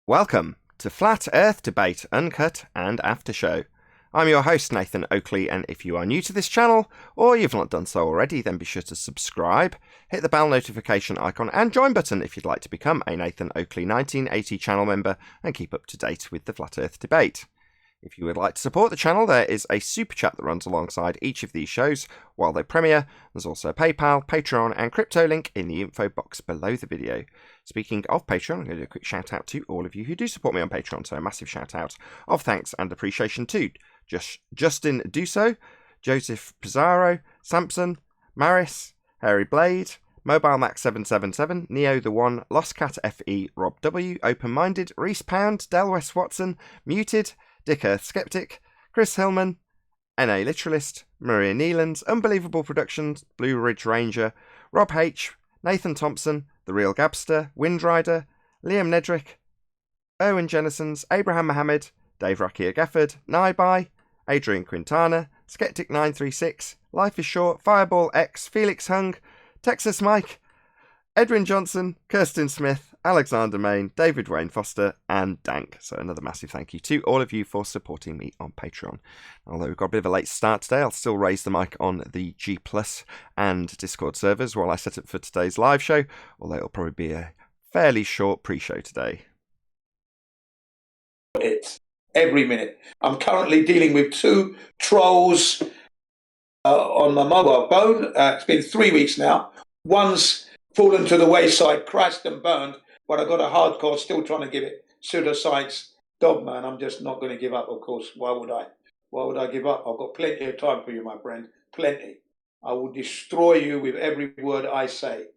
Welcome to Flat Earth Debate, Uncut and After Show. I'm your host, Nathan Oakley, and if you are new to this channel, or you've not done so already, then be sure to subscribe, hit the bell notification icon and join button if you'd like to become a Nathan Oakley 1980 channel member and keep up to date with the Flat Earth Debate. If you would like to support the channel, there is a super chat that runs alongside each of these shows while they premiere. There's also a PayPal, Patreon and crypto link in the info box below the video. Speaking of Patreon, I'm going to do a quick shout out to all of you who do support me on Patreon, so a massive shout out of thanks and appreciation to Justin Duso, Joseph Pizarro, Samson, Maris, Harry Blade, Mobile Max 777, Neo the One, Lost Cat FE, Rob W, Open Minded, Reese Pound, Del West Watson, Muted, Dick Earth Skeptic, Chris Hillman, NA Literalist, Maria Neelands, Unbelievable Productions, Blue Ridge Ranger, Rob H, Nathan Thompson, The Real Gabster, Windrider, Liam Nedrick, Owen Jennisons, Abraham Mohammed, Dave Rakia Gafford, Naibai, Adrian Quintana, Skeptic936, Life is Short, Fireball X, Felix Hung, Texas Mike, Edwin Johnson, Kirsten Smith, Alexander Main, David Wayne Foster, and Dank. So another massive thank you to all of you for supporting me on Patreon. Although we've got a bit of a late start today, I'll still raise the mic on the G Plus and Discord servers while I set up for today's live show, although it'll probably be a fairly short pre-show today. It's every minute. I'm currently dealing with 2 trolls on my mobile phone. It's been 3 weeks now. One's fallen to the wayside, crashed and burned, but I got a hardcore still trying to give it pseudoscience dogma, and I'm just not going to give up, of course. Why would I? Why would I give up? I've got plenty of time for you, my friend. Plenty. I will destroy you with every word I say.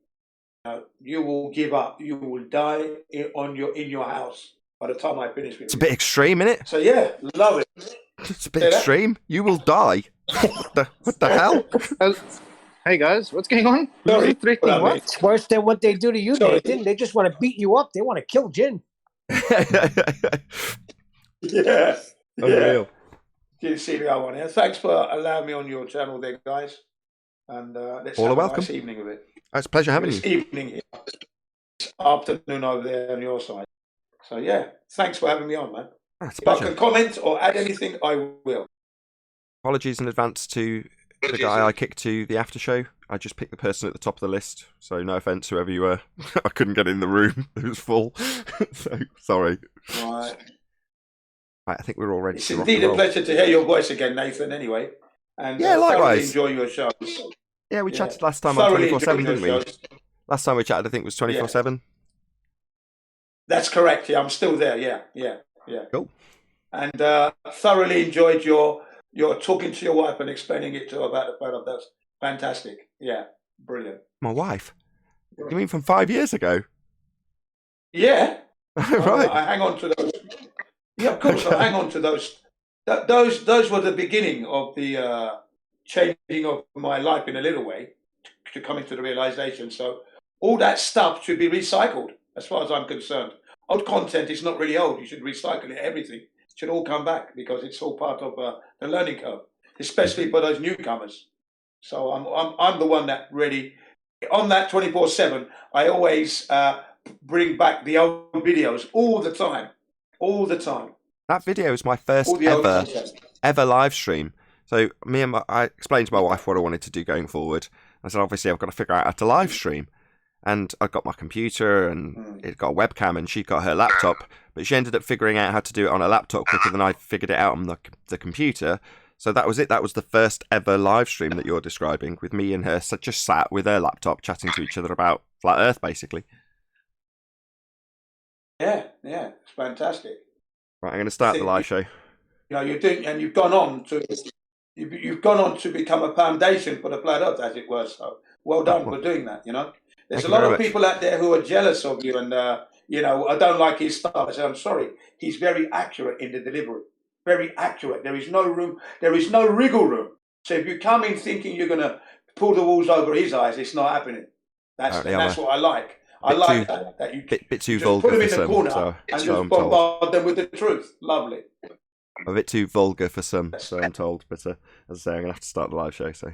You will give up. You will die in your house by the time I finish with It's a bit extreme, isn't it? So yeah, love it. It's a bit extreme. You will die. What the hell? Hey guys, what's going on? Sorry. Threatening what? It's worse than what they do to you, Sorry. Nathan. They just want to beat you up. They want to kill Jin. Yeah. Unreal. You see the other one here. Thanks for allowing me on your channel there, guys. And let's All have welcome. a nice evening of it. It's a pleasure having you. This evening here. This afternoon over there on your side. So yeah, thanks for having me on, man. It's a If I pleasure. can comment or add anything, I will. Apologies in advance to the guy I kicked to the after show. I just picked the person at the top of the list, so no offence, whoever you were. I couldn't get in the room; it was full. So sorry. Right. Right, I think we're all ready. It's to rock indeed and a roll. pleasure to hear your voice again, Nathan. Anyway, and Yeah, thoroughly likewise. enjoy your shows. Yeah, we Yeah. chatted last time on Thoroughly 24/7, enjoy didn't your we? shows. Last time we chatted, I think was 24/7. That's correct. Yeah, I'm still there. Yeah. Cool. And thoroughly enjoyed your talking to your wife and explaining it to her about that's fantastic. Yeah, brilliant. My wife. You mean from 5 years ago? Yeah. Right. I hang on to those. Yeah, of course. I hang on to those. Those were the beginning of the changing of my life in a little way to coming to the realization. So all that stuff should be recycled, as far as I'm concerned. Old content is not really old. You should recycle it. Everything should all come back because it's all part of the learning curve, especially for those newcomers. So I'm the one that really on that 24/7. I always bring back the old videos all the time. That video was my first All the old ever content. live stream. So I explained to my wife what I wanted to do going forward. I said, obviously, I've got to figure out how to live stream. And I got my computer and it got a webcam and she got her laptop, but she ended up figuring out how to do it on a laptop quicker than I figured it out on the computer. So that was it. That was the first ever live stream that you're describing, with me and her just sat with her laptop chatting to each other about flat Earth, basically. Yeah, it's fantastic. Right, I'm going to start the live show. You know, you're doing, and you've gone on to become a foundation for the flat Earth, as it were. So well done for doing that. You know, there's a lot of people out there who are jealous of you, and you know, I don't like his style. I say, I'm sorry, he's very accurate in the delivery. Very accurate. There is no room. There is no wriggle room. So if you come in thinking you're going to pull the walls over his eyes, it's not happening. That's what I like. I like that you bit too just vulgar put them for in the some. corner So and so just I'm told. bombard them with the truth. Lovely. A bit too vulgar for some, so I'm told. But as I say, I'm going to have to start the live show. So.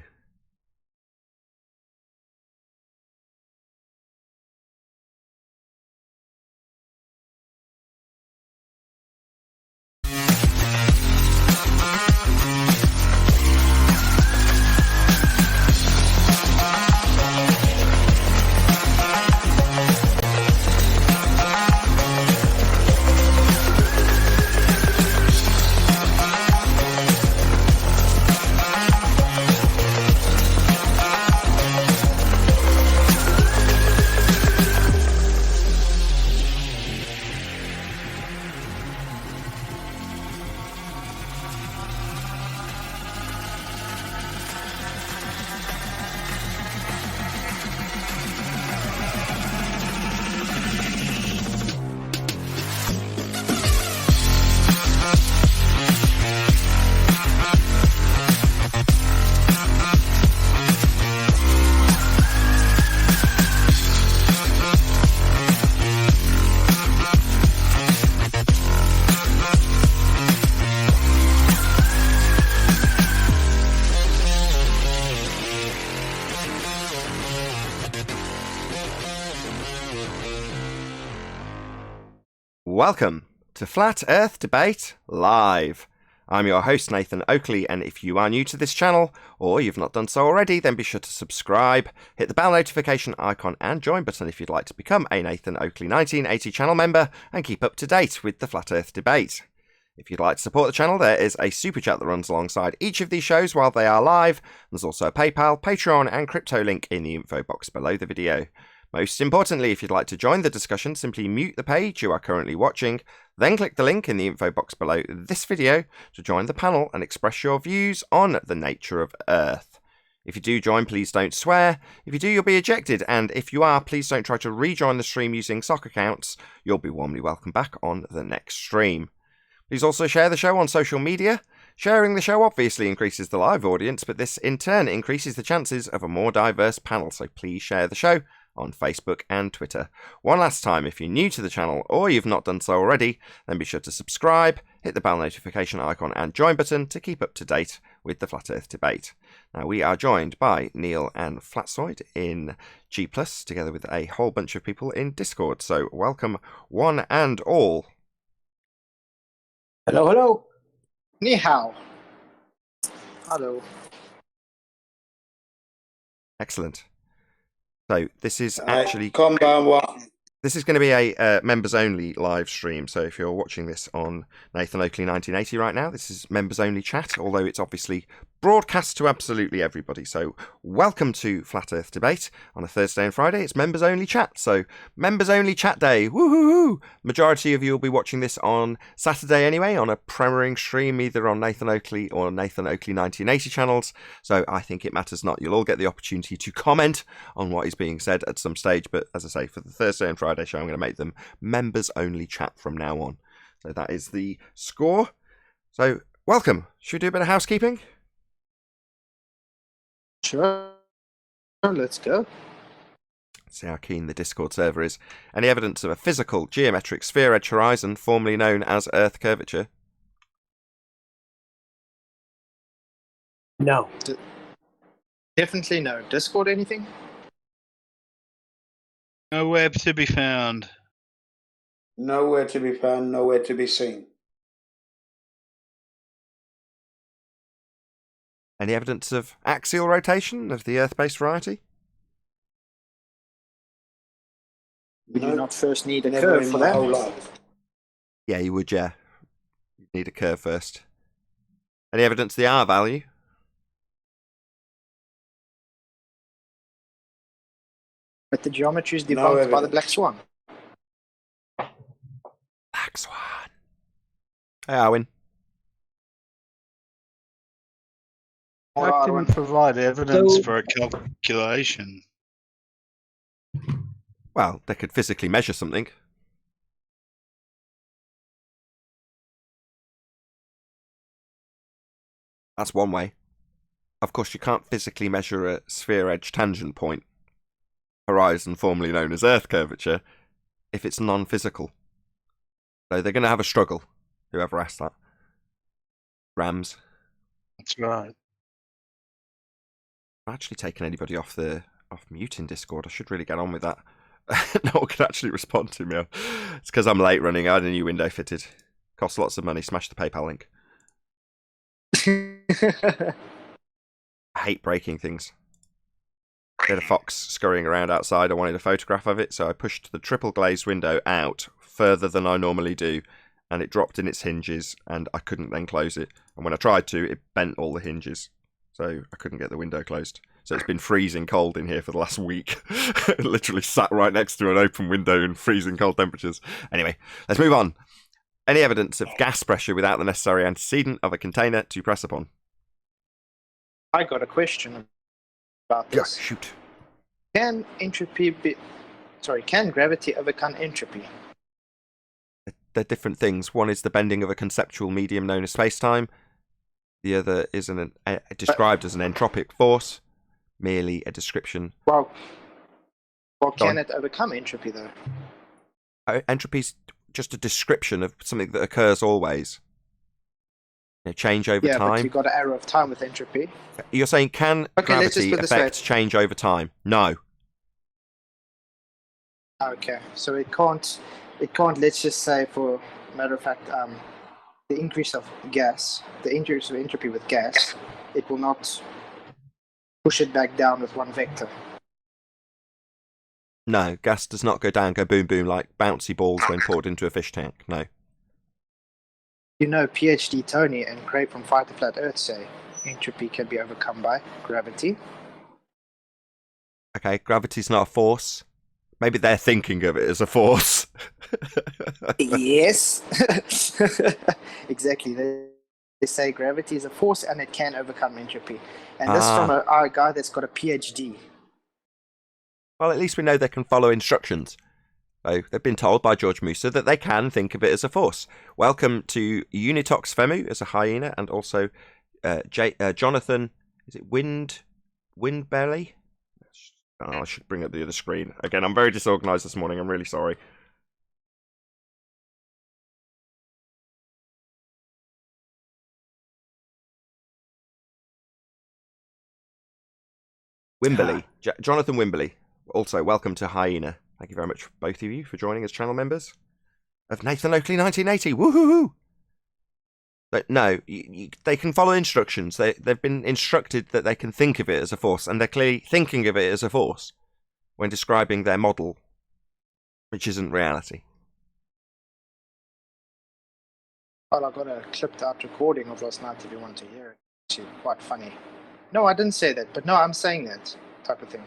Welcome to Flat Earth Debate Live. I'm your host, Nathan Oakley, and if you are new to this channel, or you've not done so already, then be sure to subscribe, hit the bell notification icon and join button if you'd like to become a Nathan Oakley 1980 channel member and keep up to date with the Flat Earth Debate. If you'd like to support the channel, there is a super chat that runs alongside each of these shows while they are live. There's also a PayPal, Patreon and crypto link in the info box below the video. Most importantly, if you'd like to join the discussion, simply mute the page you are currently watching, then click the link in the info box below this video to join the panel and express your views on the nature of Earth. If you do join, please don't swear. If you do, you'll be ejected, and if you are, please don't try to rejoin the stream using sock accounts. You'll be warmly welcome back on the next stream. Please also share the show on social media. Sharing the show obviously increases the live audience, but this in turn increases the chances of a more diverse panel, so please share the show on Facebook and Twitter. One last time, if you're new to the channel or you've not done so already, then be sure to subscribe, hit the bell notification icon and join button to keep up to date with the Flat Earth Debate. Now, we are joined by Neil and Flatsoid in G+, together with a whole bunch of people in Discord, so welcome one and all. Hello, hello. Ni hao. Hello. Excellent. So this is actually this is going to be a members only live stream. So if you're watching this on Nathan Oakley 1980 right now, this is members only chat, although it's obviously broadcast to absolutely everybody. So welcome to Flat Earth Debate on a Thursday and Friday. It's members only chat. So members only chat day. Woohoo! Majority of you will be watching this on Saturday anyway, on a premiering stream, either on Nathan Oakley or Nathan Oakley 1980 channels. So I think it matters not. You'll all get the opportunity to comment on what is being said at some stage. But as I say, for the Thursday and Friday show, I'm going to make them members only chat from now on. So that is the score. So welcome. Should we do a bit of housekeeping? Sure. Let's go. See how keen the Discord server is. Any evidence of a physical geometric sphere-edge horizon, formerly known as Earth curvature? No. Definitely no. Discord anything? Nowhere to be found. Nowhere to be found, nowhere to be seen. Any evidence of axial rotation of the Earth-based variety? We do not first need a Never curve in for my that. whole life. Yeah, you would, yeah. You'd need a curve first. Any evidence of the R value? But the geometry is debunked by the Black Swan. Black Swan. Hey, Arwin. How can you provide evidence for a calculation? Well, they could physically measure something. That's one way. Of course, you can't physically measure a sphere-edge tangent point, horizon formerly known as Earth curvature, if it's non-physical. So they're going to have a struggle, whoever asked that. Rams. That's right. I've actually taken anybody off mute in Discord. I should really get on with that. No one can actually respond to me. It's because I'm late running. I had a new window fitted. Costs lots of money. Smash the PayPal link. I hate breaking things. I had a fox scurrying around outside. I wanted a photograph of it, so I pushed the triple glazed window out further than I normally do, and it dropped in its hinges, and I couldn't then close it. And when I tried to, it bent all the hinges, so I couldn't get the window closed. So it's been freezing cold in here for the last week. Literally sat right next to an open window in freezing cold temperatures. Anyway, let's move on. Any evidence of gas pressure without the necessary antecedent of a container to press upon? I got a question about this. Yeah, shoot. Can gravity overcome entropy? They're different things. One is the bending of a conceptual medium known as space-time. The other is described as an entropic force, merely a description. Well, can it overcome entropy, though? Entropy's just a description of something that occurs always. Change over time. Yeah, but you've got an arrow of time with entropy. You're saying, can gravity affect change over time? No. Okay, so it can't it can't. Let's just say, for matter of fact, the increase of gas, the increase of entropy with gas, it will not push it back down with one vector. No, gas does not go down, go boom boom like bouncy balls when poured into a fish tank. No. You know, PhD Tony and Craig from Fight the Flat Earth say entropy can be overcome by gravity. Okay, gravity's not a force. Maybe they're thinking of it as a force. Yes. Exactly. They say gravity is a force and it can overcome entropy. And this from a guy that's got a PhD. Well, at least we know they can follow instructions. So they've been told by George Musa that they can think of it as a force. Welcome to Unitox Femu as a hyena, and also Jonathan, is it Windbelly? Oh, I should bring up the other screen. Again, I'm very disorganised this morning. I'm really sorry. Wimberley. Jonathan Wimberley. Also, welcome to Hyena. Thank you very much, both of you, for joining as channel members of Nathan Oakley 1980. Woohoo! But no, they can follow instructions. They've been instructed that they can think of it as a force, and they're clearly thinking of it as a force when describing their model, which isn't reality. Well, I got a clipped out recording of last night if you want to hear it. It's actually quite funny. No, I didn't say that, but no, I'm saying that type of thing.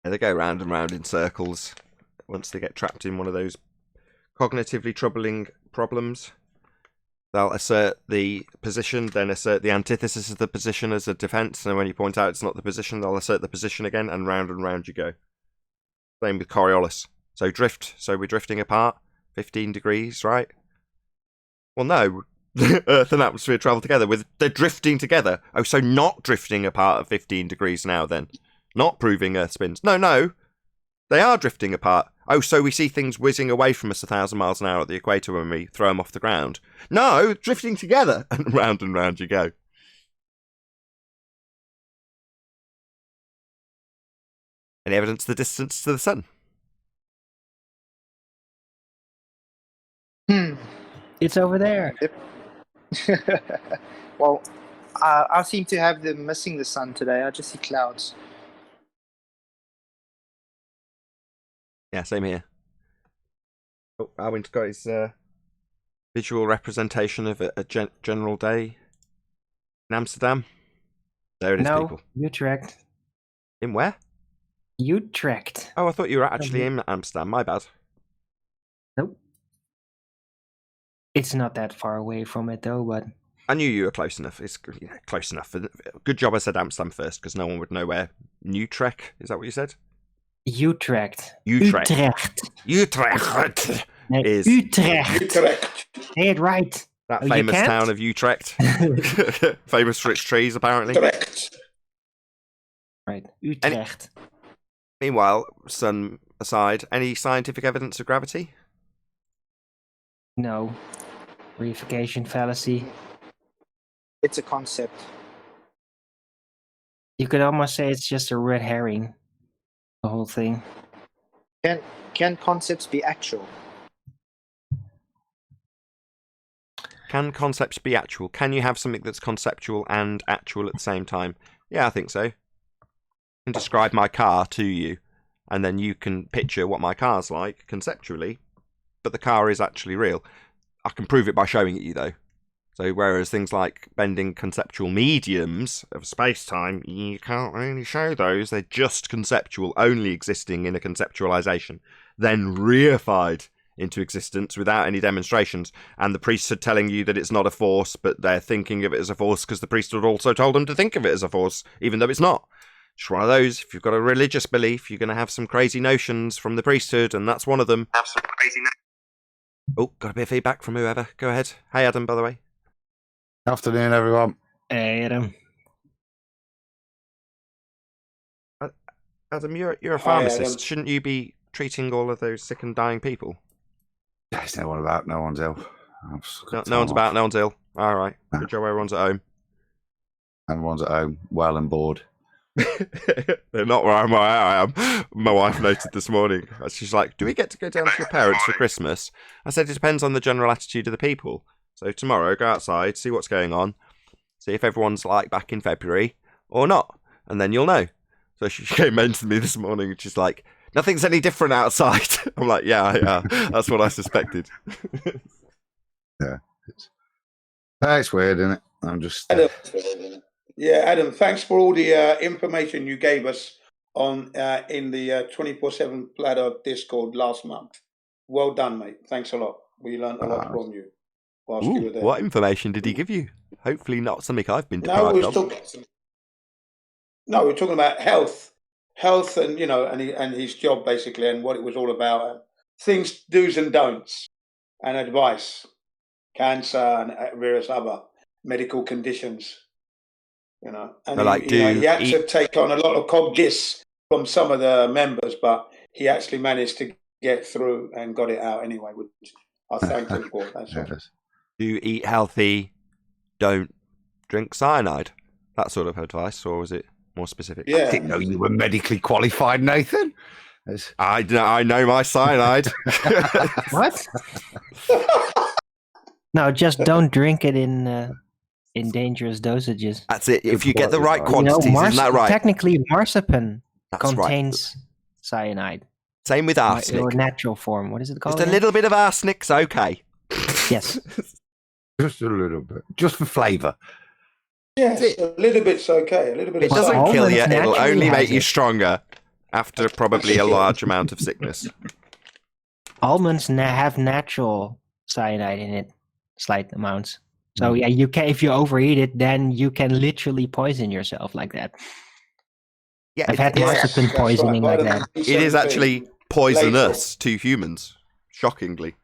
Yeah, they go round and round in circles once they get trapped in one of those cognitively troubling problems. They'll assert the position, then assert the antithesis of the position as a defense, and when you point out it's not the position, they'll assert the position again, and round you go. Same with Coriolis. So we're drifting apart, 15 degrees, right? Well, no, Earth and atmosphere travel together. They're drifting together. Oh, so not drifting apart at 15 degrees now then. Not proving Earth spins. No. They are drifting apart. Oh, so we see things whizzing away from us 1,000 miles an hour at the equator when we throw them off the ground. No, drifting together. And round you go. Any evidence of the distance to the sun? It's over there. Yep. Well, I seem to have them missing the sun today. I just see clouds. Yeah, same here. Oh, Alwyn's got his visual representation of a general day in Amsterdam. There it is, people. Utrecht. In where? Utrecht. Oh, I thought you were actually in Amsterdam. My bad. Nope. It's not that far away from it, though, but... I knew you were close enough. It's close enough. Good job I said Amsterdam first, because no one would know where. Utrecht, is that what you said? Utrecht. Utrecht. Utrecht. No, Is Utrecht. Say it right. that famous town of Utrecht. Famous for its trees, apparently. Correct. Right, Utrecht. Meanwhile, sun aside, any scientific evidence of gravity? No. Reification fallacy. It's a concept. You could almost say it's just a red herring. The whole thing. Can concepts be actual? Can concepts be actual? Can you have something that's conceptual and actual at the same time? Yeah, I think so. I can describe my car to you, and then you can picture what my car's like conceptually, but the car is actually real. I can prove it by showing it you, though. So whereas things like bending conceptual mediums of space-time, you can't really show those. They're just conceptual, only existing in a conceptualization, then reified into existence without any demonstrations. And the priesthood telling you that it's not a force, but they're thinking of it as a force because the priesthood also told them to think of it as a force, even though it's not. It's one of those. If you've got a religious belief, you're going to have some crazy notions from the priesthood, and that's one of them. Have some crazy Oh, got a bit of feedback from whoever. Go ahead. Hey, Adam, by the way. Afternoon, everyone. Hey, Adam. Adam, you're a Hi, pharmacist. Adam. Shouldn't you be treating all of those sick and dying people? There's no one about. No one's ill. No one's about. No one's ill. All right. Good job. Everyone's at home. Everyone's at home, well and bored. They're not where I am. My wife noted this morning. She's like, "Do we get to go down to your parents for Christmas?" I said, "It depends on the general attitude of the people. So tomorrow, go outside, see what's going on, see if everyone's like back in February or not, and then you'll know." So she came in to me this morning and she's like, "Nothing's any different outside." I'm like, yeah, that's what I suspected. Yeah. It's weird, isn't it? I'm just... Adam, Adam, thanks for all the information you gave us on in the 24/7 Platter Discord last month. Well done, mate. Thanks a lot. We learned a lot from you whilst you were there. What information did he give you? Hopefully not something I've been No, deprived of. We're talking about health, and and his job basically, and what it was all about, things, do's and don'ts, and advice, cancer and various other medical conditions. And he had to take on a lot of cog dis from some of the members, but he actually managed to get through and got it out anyway, which I thank him for. That's all. Do eat healthy, don't drink cyanide. That sort of advice, or was it more specific? Yeah. I didn't know you were medically qualified, Nathan. I know my cyanide. What? No, just don't drink it in dangerous dosages. That's it. If you get the right quantities, isn't that right? Technically, marzipan contains cyanide. Same with arsenic. Or natural form. What is it called? Just a little bit of arsenic's okay. Yes. Just a little bit. Just for flavour. Yes, a little bit's okay. A little bit. It doesn't kill you. It'll only make you stronger after probably a large amount of sickness. Almonds have natural cyanide in it, slight amounts. So yeah, you can, if you overeat it, then you can literally poison yourself like that. Yeah, I've had marzipan poisoning like that. It is actually poisonous to humans, shockingly.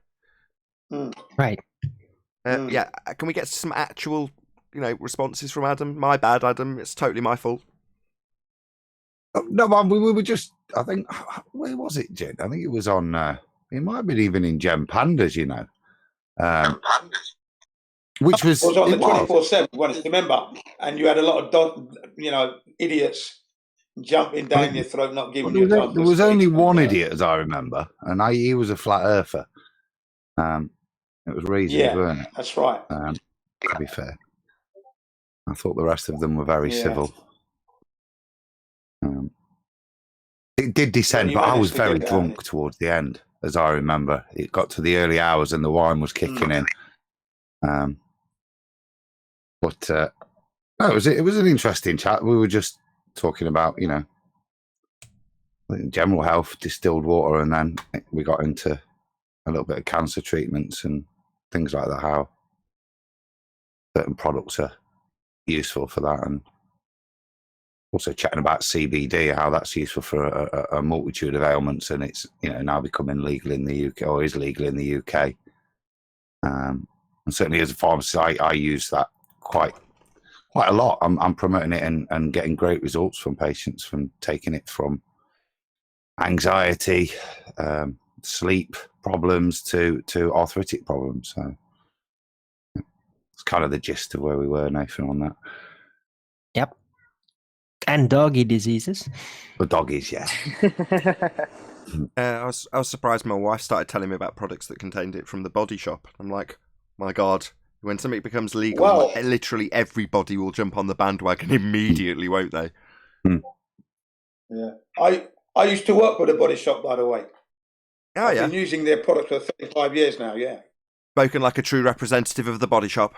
Right. Yeah, can we get some actual, responses from Adam? My bad, Adam. It's totally my fault. No, man, we were just, I think, where was it, Jen? I think it was on, it might have been even in Gem Pandas, which was... It was on the 24/7 one, remember? And you had a lot of, idiots jumping down your throat, not giving you time. There was only one idiot, as I remember, and he was a flat earther. It was reasons, weren't it? That's right. To be fair. I thought the rest of them were very civil. It did descend, but I was very drunk towards the end, as I remember. It got to the early hours and the wine was kicking in. But no, it was an interesting chat. We were just talking about, general health, distilled water, and then we got into a little bit of cancer treatments and things like that, how certain products are useful for that, and also chatting about CBD, how that's useful for a multitude of ailments, and it's now becoming legal in the UK, or is legal in the UK. And certainly as a pharmacist, I use that quite a lot. I'm promoting it and getting great results from patients from taking it, from anxiety, sleep problems to arthritic problems. So it's kind of the gist of where we were, Nathan, on that. Yep. And doggy diseases. The doggies, yeah. I was surprised my wife started telling me about products that contained it from the Body Shop. I'm like, my God, when something becomes legal, literally everybody will jump on the bandwagon immediately, won't they? Yeah. I used to work for the Body Shop, by the way. Oh, I've been using their product for 35 years now, Spoken like a true representative of the Body Shop.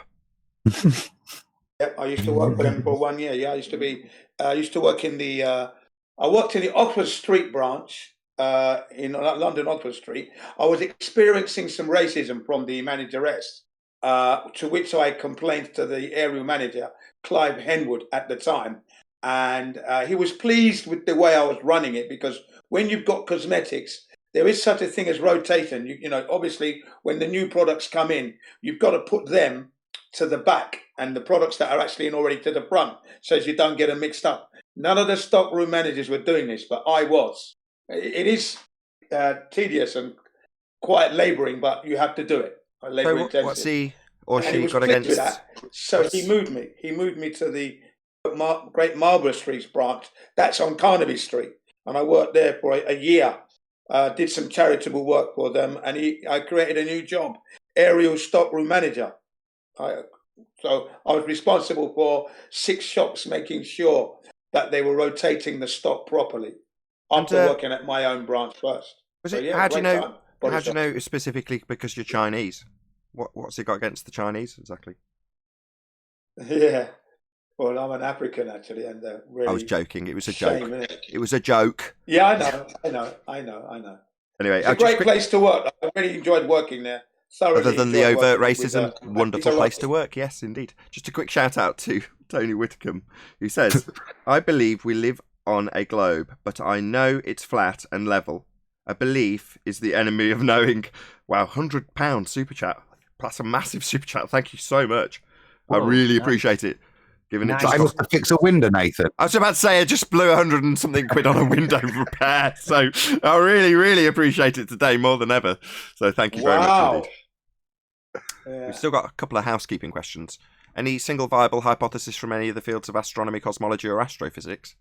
Yep, I used to work for them for 1 year. Yeah, I used to work in the I worked in the Oxford Street branch in London, Oxford Street. I was experiencing some racism from the manageress, to which I complained to the area manager, Clive Henwood, at the time. And he was pleased with the way I was running it, because when you've got cosmetics, there is such a thing as rotation. Obviously, when the new products come in, you've got to put them to the back and the products that are actually in already to the front, so as you don't get them mixed up. None of the stockroom managers were doing this, but I was. It is tedious and quite labouring, but you have to do it. So what's he or she got against? So he moved me. He moved me to the Great Marlborough Street branch. That's on Carnaby Street, and I worked there for a year. Did some charitable work for them, and I created a new job, aerial stockroom manager. So I was responsible for 6 shops, making sure that they were rotating the stock properly after working at my own branch first. How do you know? How do you know specifically because you're Chinese? What's it got against the Chinese exactly? Yeah, well, I'm an African actually, and really I was joking. It was a joke. It was a joke. Yeah, I know. Anyway, it's a great place to work. I really enjoyed working there. Other than the overt racism, wonderful place to work. Yes, indeed. Just a quick shout out to Tony Whitcomb, who says, "I believe we live on a globe, but I know it's flat and level. A belief is the enemy of knowing." Wow, £100 super chat. That's a massive super chat. Thank you so much. I really appreciate it. Giving it. I must fix a window, Nathan. I was about to say I just blew 100 and something quid on a window repair, so I really appreciate it today more than ever. So thank you very much indeed. Yeah. We've still got a couple of housekeeping questions. Any single viable hypothesis from any of the fields of astronomy, cosmology, or astrophysics?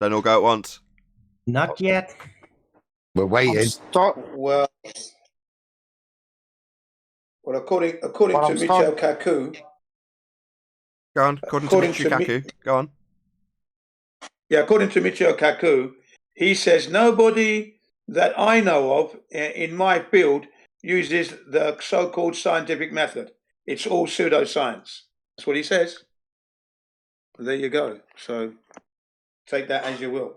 Don't all go at once. Not yet. We're waiting. Well, according to Michio Kaku. Go on. According to Michio Kaku. Go on. Yeah, according to Michio Kaku, he says nobody that I know of in my field uses the so-called scientific method. It's all pseudoscience. That's what he says. There you go. So take that as you will.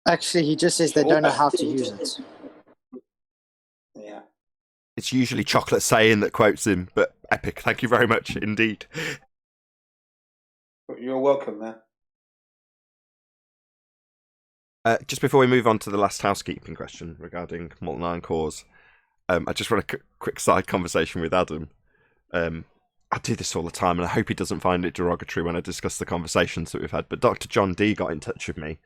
Actually, he just says they don't know how to use it. Yeah. It's usually Chocolate Saying that quotes him, but epic. Thank you very much indeed. You're welcome, man. Just before we move on to the last housekeeping question regarding molten iron cores, I just want a quick side conversation with Adam. I do this all the time, and I hope he doesn't find it derogatory when I discuss the conversations that we've had. But Dr. John D got in touch with me,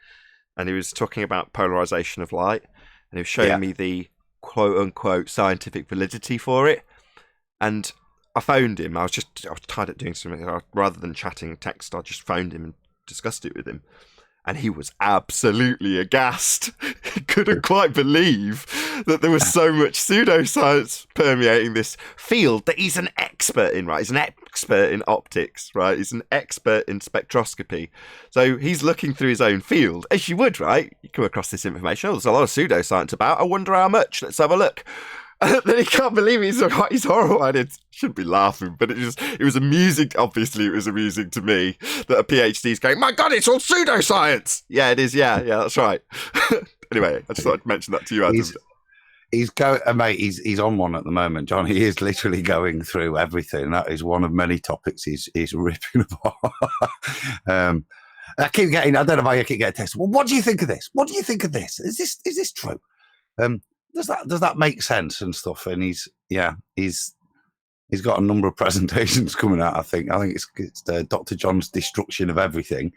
and he was talking about polarization of light, and he was showing me the quote-unquote scientific validity for it. And I phoned him. I was tied up doing something. Rather than chatting text, I just phoned him and discussed it with him. And he was absolutely aghast. He couldn't quite believe that there was so much pseudoscience permeating this field that he's an expert in, right? He's an expert in optics, right? He's an expert in spectroscopy. So he's looking through his own field, as you would, right? You come across this information. Oh, there's a lot of pseudoscience about. I wonder how much. Let's have a look. And then he can't believe he's horrified. It should be laughing, but it was amusing. Obviously, it was amusing to me that a PhD's going, "My God, it's all pseudoscience." Yeah, it is. Yeah, that's right. Anyway, I just thought I'd mention that to you, Adam. He's going, mate. He's on one at the moment, John. He is literally going through everything. That is one of many topics he's ripping apart. I keep getting. I don't know if I keep getting tested. Well, what do you think of this? What do you think of this? Is this true? Does that make sense and stuff? And he's got a number of presentations coming out. I think it's Dr. John's Destruction of Everything.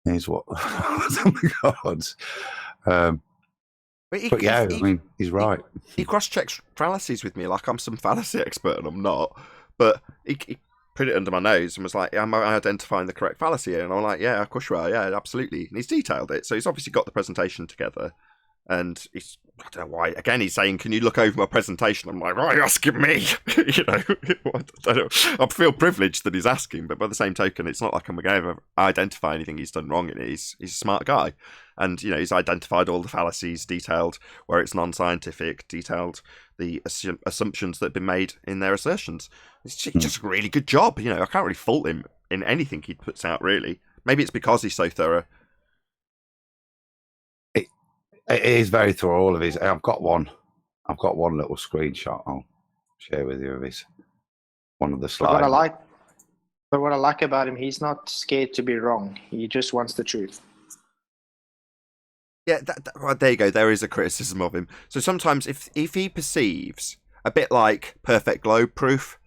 Is what? Oh my God! But yeah, I mean, he's right. He cross-checks fallacies with me like I'm some fallacy expert, and I'm not. But he put it under my nose and was like, "Am I identifying the correct fallacy?" And I'm like, "Yeah, of course you are. Yeah, absolutely." And he's detailed it, so he's obviously got the presentation together. And I don't know why. Again, he's saying, "Can you look over my presentation?" I'm like, "Why are you asking me?" I feel privileged that he's asking, but by the same token, it's not like I'm going to identify anything he's done wrong in it. He's a smart guy, and he's identified all the fallacies, detailed where it's non-scientific, detailed the assumptions that have been made in their assertions. It's just a really good job. I can't really fault him in anything he puts out. Really, maybe it's because he's so thorough. It is very thorough, all of his. I've got one little screenshot I'll share with you of his one of the slides. But what I like about him, he's not scared to be wrong. He just wants the truth. Yeah, well, there you go. There is a criticism of him. So sometimes if he perceives a bit like Perfect Globe Proof,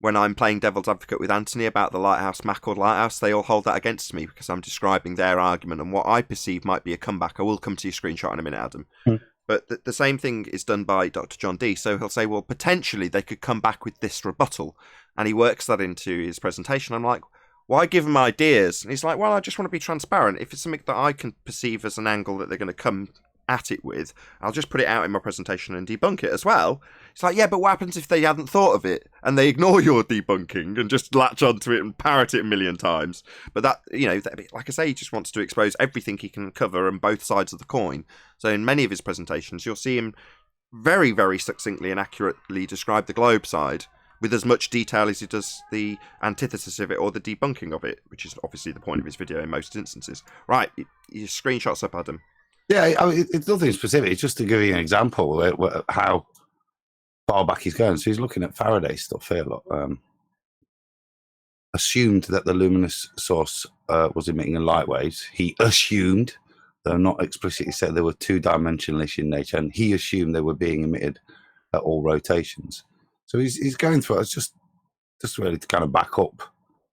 when I'm playing devil's advocate with Anthony about the lighthouse, Mackord Lighthouse, they all hold that against me because I'm describing their argument and what I perceive might be a comeback. I will come to your screenshot in a minute, Adam. But the same thing is done by Dr. John Dee. So he'll say, well, potentially they could come back with this rebuttal. And he works that into his presentation. I'm like, why give him ideas? And he's like, well, I just want to be transparent. If it's something that I can perceive as an angle that they're going to come at it with, I'll just put it out in my presentation and debunk it as well. It's like, yeah, but what happens if they hadn't thought of it and they ignore your debunking and just latch onto it and parrot it a million times? But that, like I say, he just wants to expose everything he can cover on both sides of the coin. So in many of his presentations, you'll see him very, very succinctly and accurately describe the globe side with as much detail as he does the antithesis of it or the debunking of it, which is obviously the point of his video in most instances. Right, your screenshots up, Adam. Yeah, I mean, it's nothing specific. It's just to give you an example of how far back he's going. So he's looking at Faraday stuff here. Look, assumed that the luminous source was emitting light waves. He assumed, though not explicitly said, they were two-dimensional-ish in nature, and he assumed they were being emitted at all rotations. So he's going through it. It's just really to kind of back up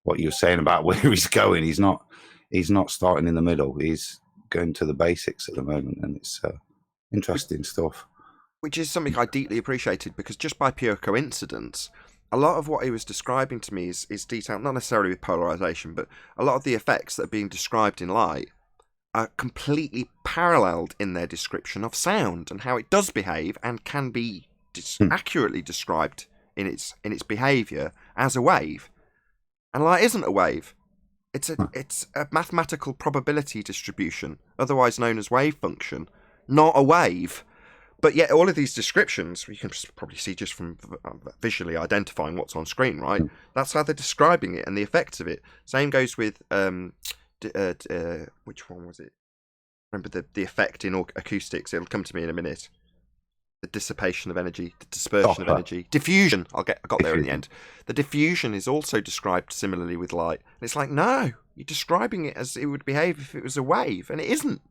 what you're saying about where he's going. He's not starting in the middle. He's going to the basics at the moment, and it's interesting stuff. Which is something I deeply appreciated, because just by pure coincidence, a lot of what he was describing to me is detailed, not necessarily with polarization, but a lot of the effects that are being described in light are completely paralleled in their description of sound and how it does behave and can be accurately described in its behavior as a wave. And light isn't a wave. It's a mathematical probability distribution, otherwise known as wave function, not a wave. But yet all of these descriptions, you can probably see just from visually identifying what's on screen, right? That's how they're describing it and the effects of it. Same goes with, which one was it? Remember the effect in acoustics, it'll come to me in a minute. The dissipation of energy, the dispersion of energy, diffusion. I got there in the end. The diffusion is also described similarly with light. And it's like, no, you're describing it as it would behave if it was a wave, and it isn't.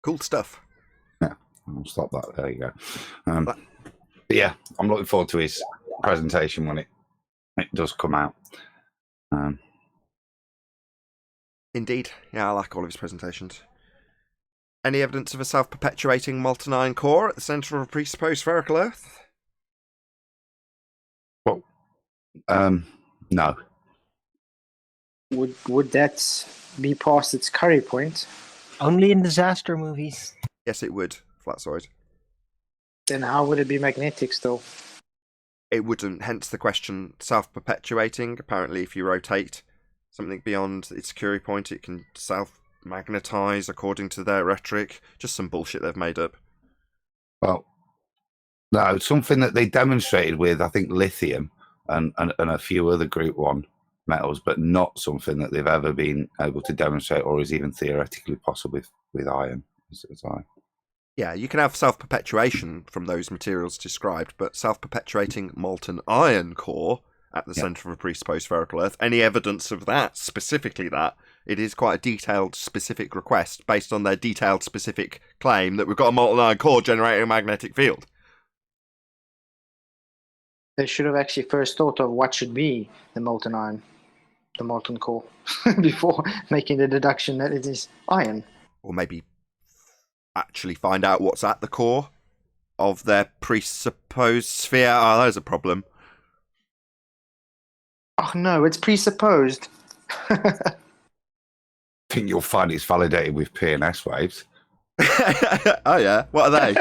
Cool stuff. Yeah, I'll stop that. There you go. But yeah, I'm looking forward to his presentation when it does come out. Indeed. Yeah, I like all of his presentations. Any evidence of a self-perpetuating molten iron core at the centre of a presupposed spherical Earth? Well, no. Would that be past its curry point? Only in disaster movies. Yes, it would. Flatside. Then how would it be magnetic still? It wouldn't. Hence the question: self-perpetuating. Apparently, if you rotate something beyond its Curie point, it can self-magnetize, according to their rhetoric. Just some bullshit they've made up. Well, no, something that they demonstrated with, I think, lithium and a few other Group 1 metals, but not something that they've ever been able to demonstrate or is even theoretically possible with iron. Yeah, you can have self-perpetuation from those materials described, but self-perpetuating molten iron core at the centre of a presupposed spherical Earth, any evidence of that, specifically that, it is quite a detailed, specific request based on their detailed, specific claim that we've got a molten iron core generating a magnetic field. They should have actually first thought of what should be the molten iron, the molten core, before making the deduction that it is iron. Or maybe actually find out what's at the core of their presupposed sphere. Oh, there's a problem. Oh no, it's presupposed. I think you'll find it's validated with P&S waves. Oh yeah, what are they?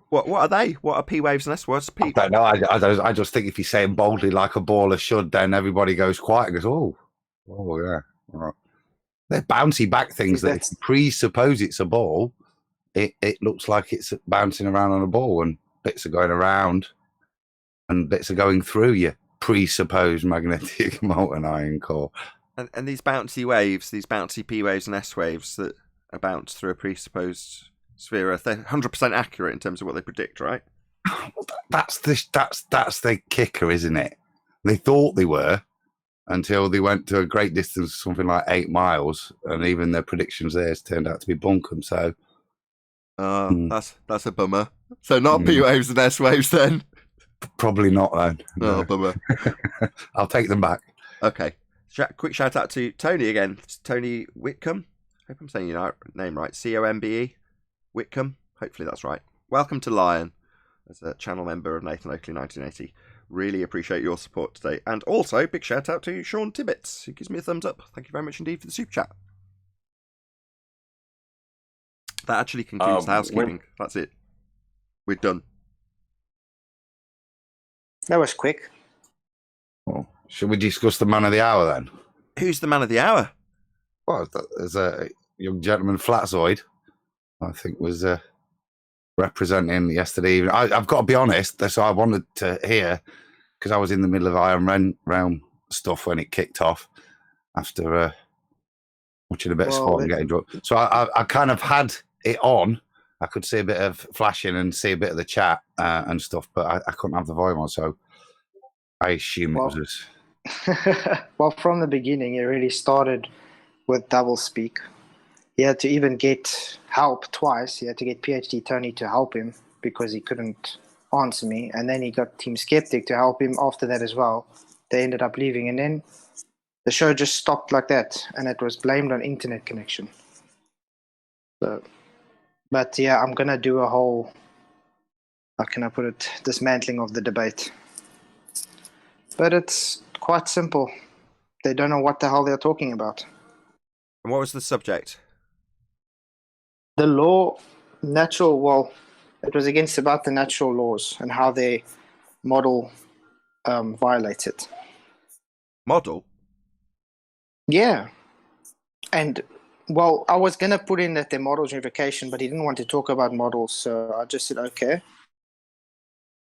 What are they? What are P waves and S waves? I don't know. I just think if you're saying boldly like a baller should, then everybody goes quiet and goes, oh yeah. Right. They're bouncy back things that if you presuppose it's a ball, it looks like it's bouncing around on a ball, and bits are going around and bits are going through your presupposed magnetic molten iron core. And these bouncy waves, these bouncy P waves and S waves that are bounced through a presupposed sphere Earth, they're 100% accurate in terms of what they predict, right? That's the kicker, isn't it? They thought they were until they went to a great distance, something like 8 miles, and even their predictions there turned out to be bunkum. So that's a bummer. So not P waves and S waves then. Probably not then. Oh, No. bummer. I'll take them back. Okay. Quick shout out to Tony again. Tony Whitcomb. Hope I'm saying your name right. Combe Whitcomb. Hopefully that's right. Welcome to Lion as a channel member of Nathan Oakley 1980. Really appreciate your support today. And also, big shout out to Sean Tibbets, who gives me a thumbs up. Thank you very much indeed for the super chat. That actually concludes the housekeeping. That's it. We're done. That was quick. Well, should we discuss the man of the hour then? Who's the man of the hour? Well, there's a young gentleman, Flatzoid, I think was representing yesterday evening. I've got to be honest, so I wanted to hear, because I was in the middle of Iron Realm stuff when it kicked off after watching a bit of sport and getting drunk. So I kind of had it on. I could see a bit of flashing and see a bit of the chat and stuff, but I couldn't have the volume on, so I assume it was us. Well, from the beginning, it really started with doublespeak. He had to even get help twice. He had to get PhD Tony to help him because he couldn't answer me. And then he got Team Skeptic to help him after that as well. They ended up leaving. And then the show just stopped like that. And it was blamed on internet connection. So, but yeah, I'm going to do a whole, how can I put it, dismantling of the debate. But it's quite simple. They don't know what the hell they're talking about. And what was the subject? The law, it was against about the natural laws and how their model violates it. Model? Yeah. And, well, I was going to put in that their model's unification, but he didn't want to talk about models, so I just said, okay.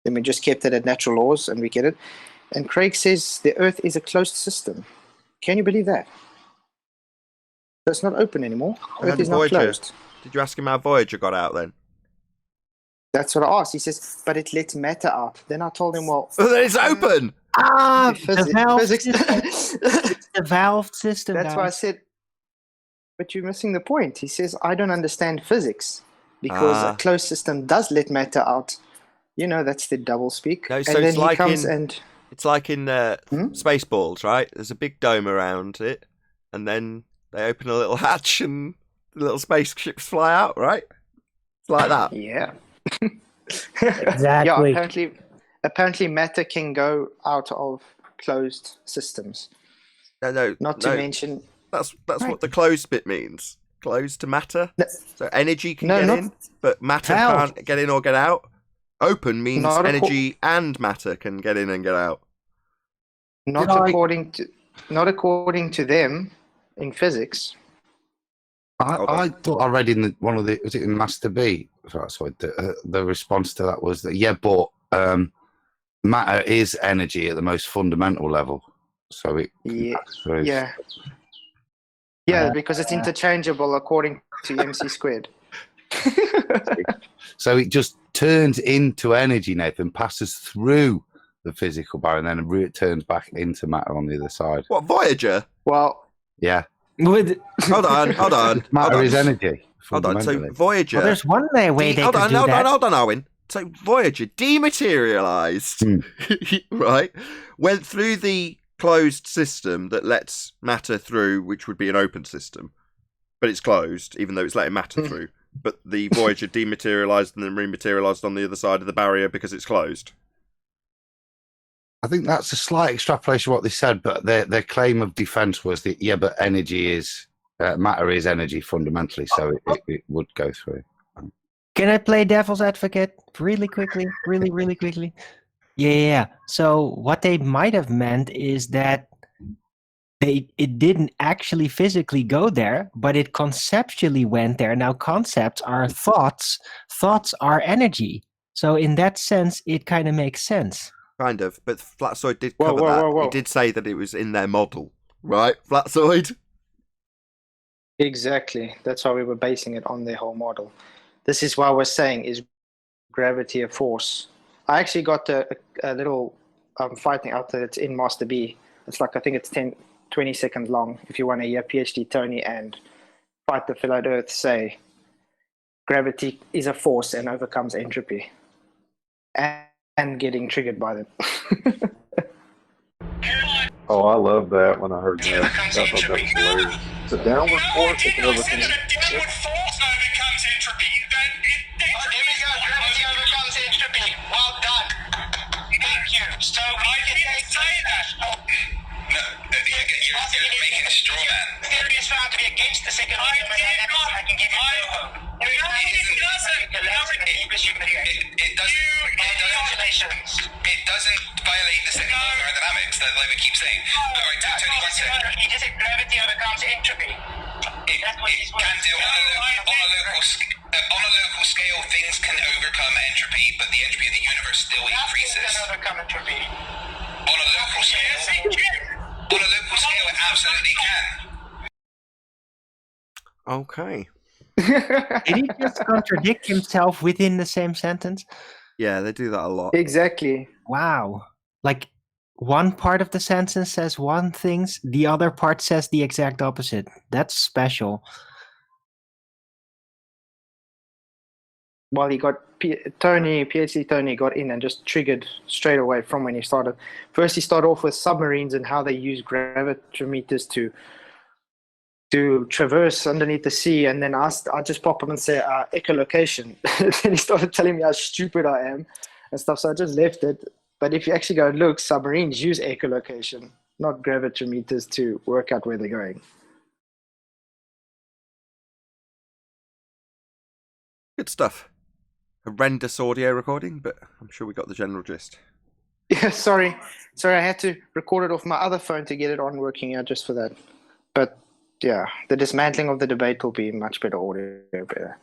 Then we just kept it at natural laws, and we get it. And Craig says the Earth is a closed system. Can you believe that? So it's not open anymore. Earth is not closed. Did you ask him how Voyager got out then? That's what I asked. He says, but it lets matter out. Then I told him, well... Oh, then it's open! The valve physics. system. It's the valve system. That's why I said, but you're missing the point. He says, I don't understand physics because a closed system does let matter out. You know, that's the doublespeak. No, and so then it's he like comes in, and... It's like in Spaceballs, right? There's a big dome around it, and then they open a little hatch and the little spaceships fly out, right? It's like that. Yeah. Exactly. Yeah, apparently matter can go out of closed systems. No. Not to mention... That's Right. what the closed bit means. Closed to matter. No. So energy can get in, but matter can't get in or get out. Open means energy and matter can get in and get out. Not according to them in physics. I thought I read in one of the, was it in Master B? Sorry, the response to that was that, yeah, but matter is energy at the most fundamental level. So it because it's interchangeable according to MC squared. So it just turns into energy, Nathan, passes through the physical barrier, and then it turns back into matter on the other side. What, Voyager? Well, yeah. Hold on. Matter is energy. Hold on. So Voyager. Well, there's one way they could do that. Hold on, Owen. So Voyager dematerialized, right? Went through the closed system that lets matter through, which would be an open system, but it's closed, even though it's letting matter through. But the Voyager dematerialized and then rematerialized on the other side of the barrier because it's closed. I think that's a slight extrapolation of what they said, but their claim of defense was that, yeah, but energy is, matter is energy fundamentally, so it would go through. Can I play devil's advocate really quickly? Really quickly? Yeah. So what they might have meant is that it didn't actually physically go there, but it conceptually went there. Now, concepts are thoughts. Thoughts are energy. So in that sense, it kind of makes sense. Kind of, but Flatzoid did cover that. He did say that it was in their model, right, Flatzoid? Exactly. That's why we were basing it on their whole model. This is why we're saying, is gravity a force? I actually got a little fighting out that it's in Master B. It's like, I think it's 20 seconds long. If you want to hear PhD Tony and Fight the Flat Earth say, gravity is a force and overcomes entropy. And and getting triggered by them. Oh, I love that when I heard that. I thought that was hilarious. It's a downward force that can overcome it. Downward force overcomes entropy. Here we go. Gravity overcomes entropy. Well done. Thank you. So I didn't say that. No, you're making a straw man. The theory is found to be against the second law of thermodynamics. I can give you no hope. It doesn't violate the second law of thermodynamics that Levitt keeps saying. All right, Tony, one second. He just said gravity overcomes entropy. That's what he's can do on a local scale. Things can overcome entropy, but the entropy of the universe still increases. Can overcome entropy. On a local scale, it absolutely can. Okay. Did he just contradict himself within the same sentence? Yeah, they do that a lot. Exactly. Wow. Like one part of the sentence says one thing, the other part says the exact opposite. That's special. Well, he got PhD Tony got in and just triggered straight away from when he started. First, he started off with submarines and how they use gravitometers to traverse underneath the sea, and then I just pop up and say echolocation. Then he started telling me how stupid I am and stuff, so I just left it. But if you actually go and look, submarines use echolocation, not gravitometers, to work out where they're going. Good stuff. Horrendous audio recording, but I'm sure we got the general gist. Yeah, sorry, I had to record it off my other phone to get it on working out just for that. But yeah, the dismantling of the debate will be much better audio. Better.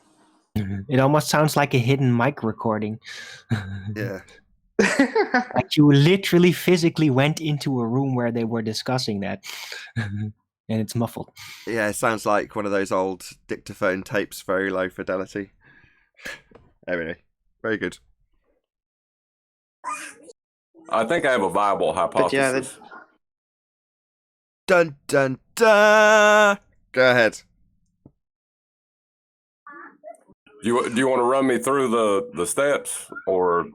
It almost sounds like a hidden mic recording. Yeah. Like you literally physically went into a room where they were discussing that. And it's muffled. Yeah, it sounds like one of those old dictaphone tapes, very low fidelity. Anyway, very good. I think I have a viable hypothesis. But yeah, Dun dun dun. Go ahead. Do you want to run me through the steps, or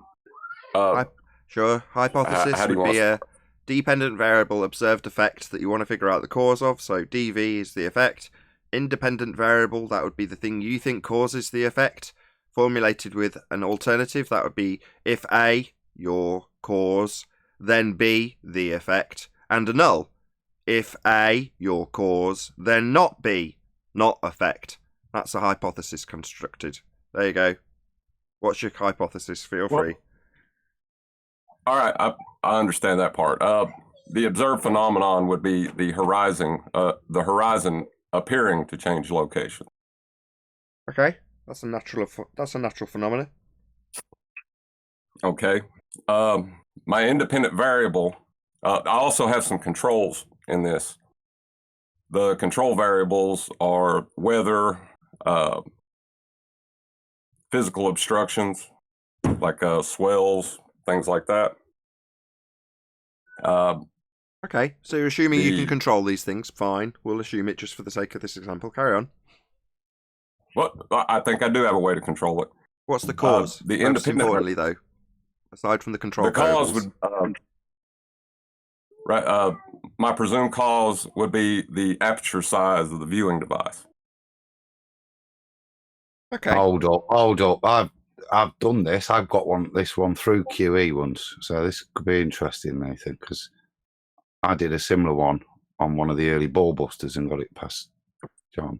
Sure. Hypothesis how do you would want be a dependent variable observed effect that you want to figure out the cause of. So dV is the effect. Independent variable, that would be the thing you think causes the effect. Formulated with an alternative, that would be if A, your cause, then B, the effect, and a null. If A, your cause, then not B, not effect. That's a hypothesis constructed. There you go. What's your hypothesis? Feel free. All right, I understand that part. The observed phenomenon would be the horizon appearing to change location. Okay, that's a natural phenomenon. Okay. My independent variable, I also have some controls in this. The control variables are weather, physical obstructions, like swells, things like that. Okay, so you're assuming you can control these things. Fine, we'll assume it just for the sake of this example. Carry on. Well, I think I do have a way to control it. What's the cause? The Most independent, importantly, though, aside from the control the cause variables. would my presumed cause would be the aperture size of the viewing device. Okay. Hold up. I've done this. I've got this one through QE once, so this could be interesting, Nathan, because I did a similar one on one of the early ball busters and got it past John.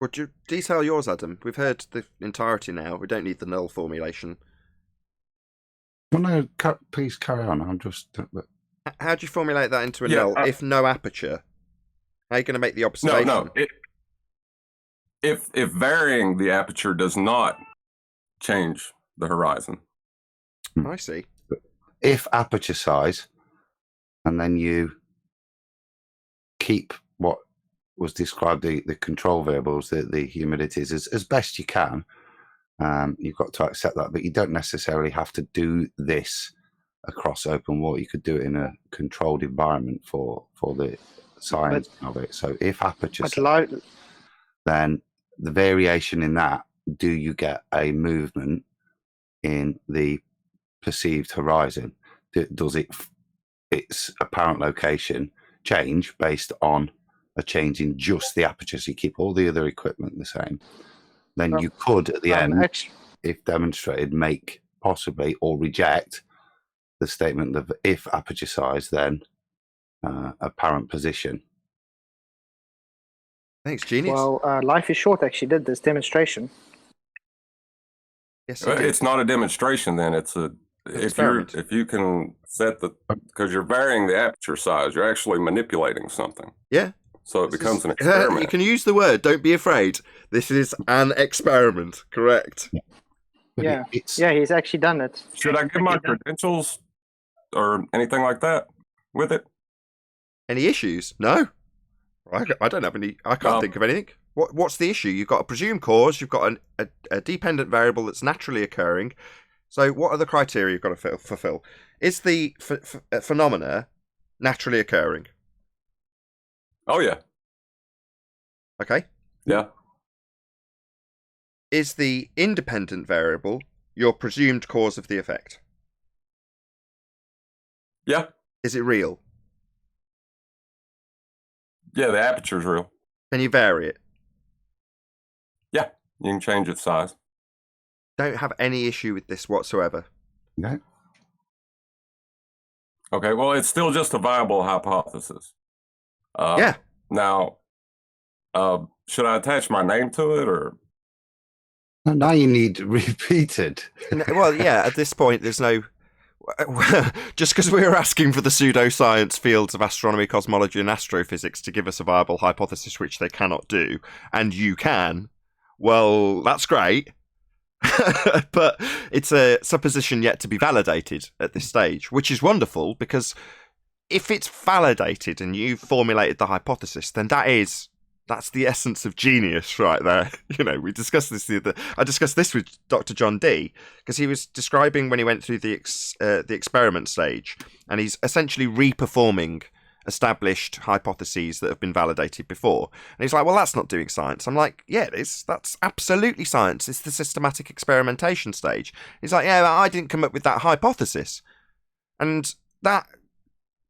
Would you detail yours, Adam? We've heard the entirety now. We don't need the null formulation. Well, no, please carry on. I'm just. How do you formulate that into a null if no aperture? How are you going to make the observation? No. If varying the aperture does not change the horizon. I see. If aperture size, and then you keep what was described, the control variables, the humidities, as best you can, you've got to accept that, but you don't necessarily have to do this across open water. You could do it in a controlled environment for the science of it. So if aperture size, then the variation in that, do you get a movement in the perceived horizon, does its apparent location change based on a change in just the aperture? So you keep all the other equipment the same. Then you could, at the end, if demonstrated, make possibly or reject the statement of if aperture size, then apparent position. Thanks, genius. Well, Life is Short actually did this demonstration. Yes, it's not a demonstration. Then it's a if you can set because you're varying the aperture size, you're actually manipulating something. Yeah. So it becomes an experiment. You can use the word. Don't be afraid. This is an experiment. Correct. Yeah. Yeah, he's actually done it. Should I give my credentials or anything like that with it? Any issues? No. I don't have any. I can't think of anything. What's the issue? You've got a presumed cause. You've got a dependent variable that's naturally occurring. So what are the criteria you've got to fulfill? Is the phenomena naturally occurring? Oh, yeah. Okay. Yeah. Is the independent variable your presumed cause of the effect? Yeah. Is it real? Yeah, the aperture's real. Can you vary it? Yeah, you can change its size. Don't have any issue with this whatsoever. No. Okay, well, it's still just a viable hypothesis. Yeah. Now, should I attach my name to it, or? Now you need repeated. Well, yeah, at this point, there's no... Just because we were asking for the pseudoscience fields of astronomy, cosmology, and astrophysics to give us a viable hypothesis, which they cannot do, and you can, well, that's great. But it's a supposition yet to be validated at this stage, which is wonderful, because if it's validated and you've formulated the hypothesis, then that's the essence of genius right there. You know, we discussed this I discussed this with Dr. John Dee, because he was describing when he went through the experiment stage, and he's essentially reperforming established hypotheses that have been validated before. And he's like, well, that's not doing science. I'm like, yeah, it is. That's absolutely science. It's the systematic experimentation stage. He's like, yeah, I didn't come up with that hypothesis. And that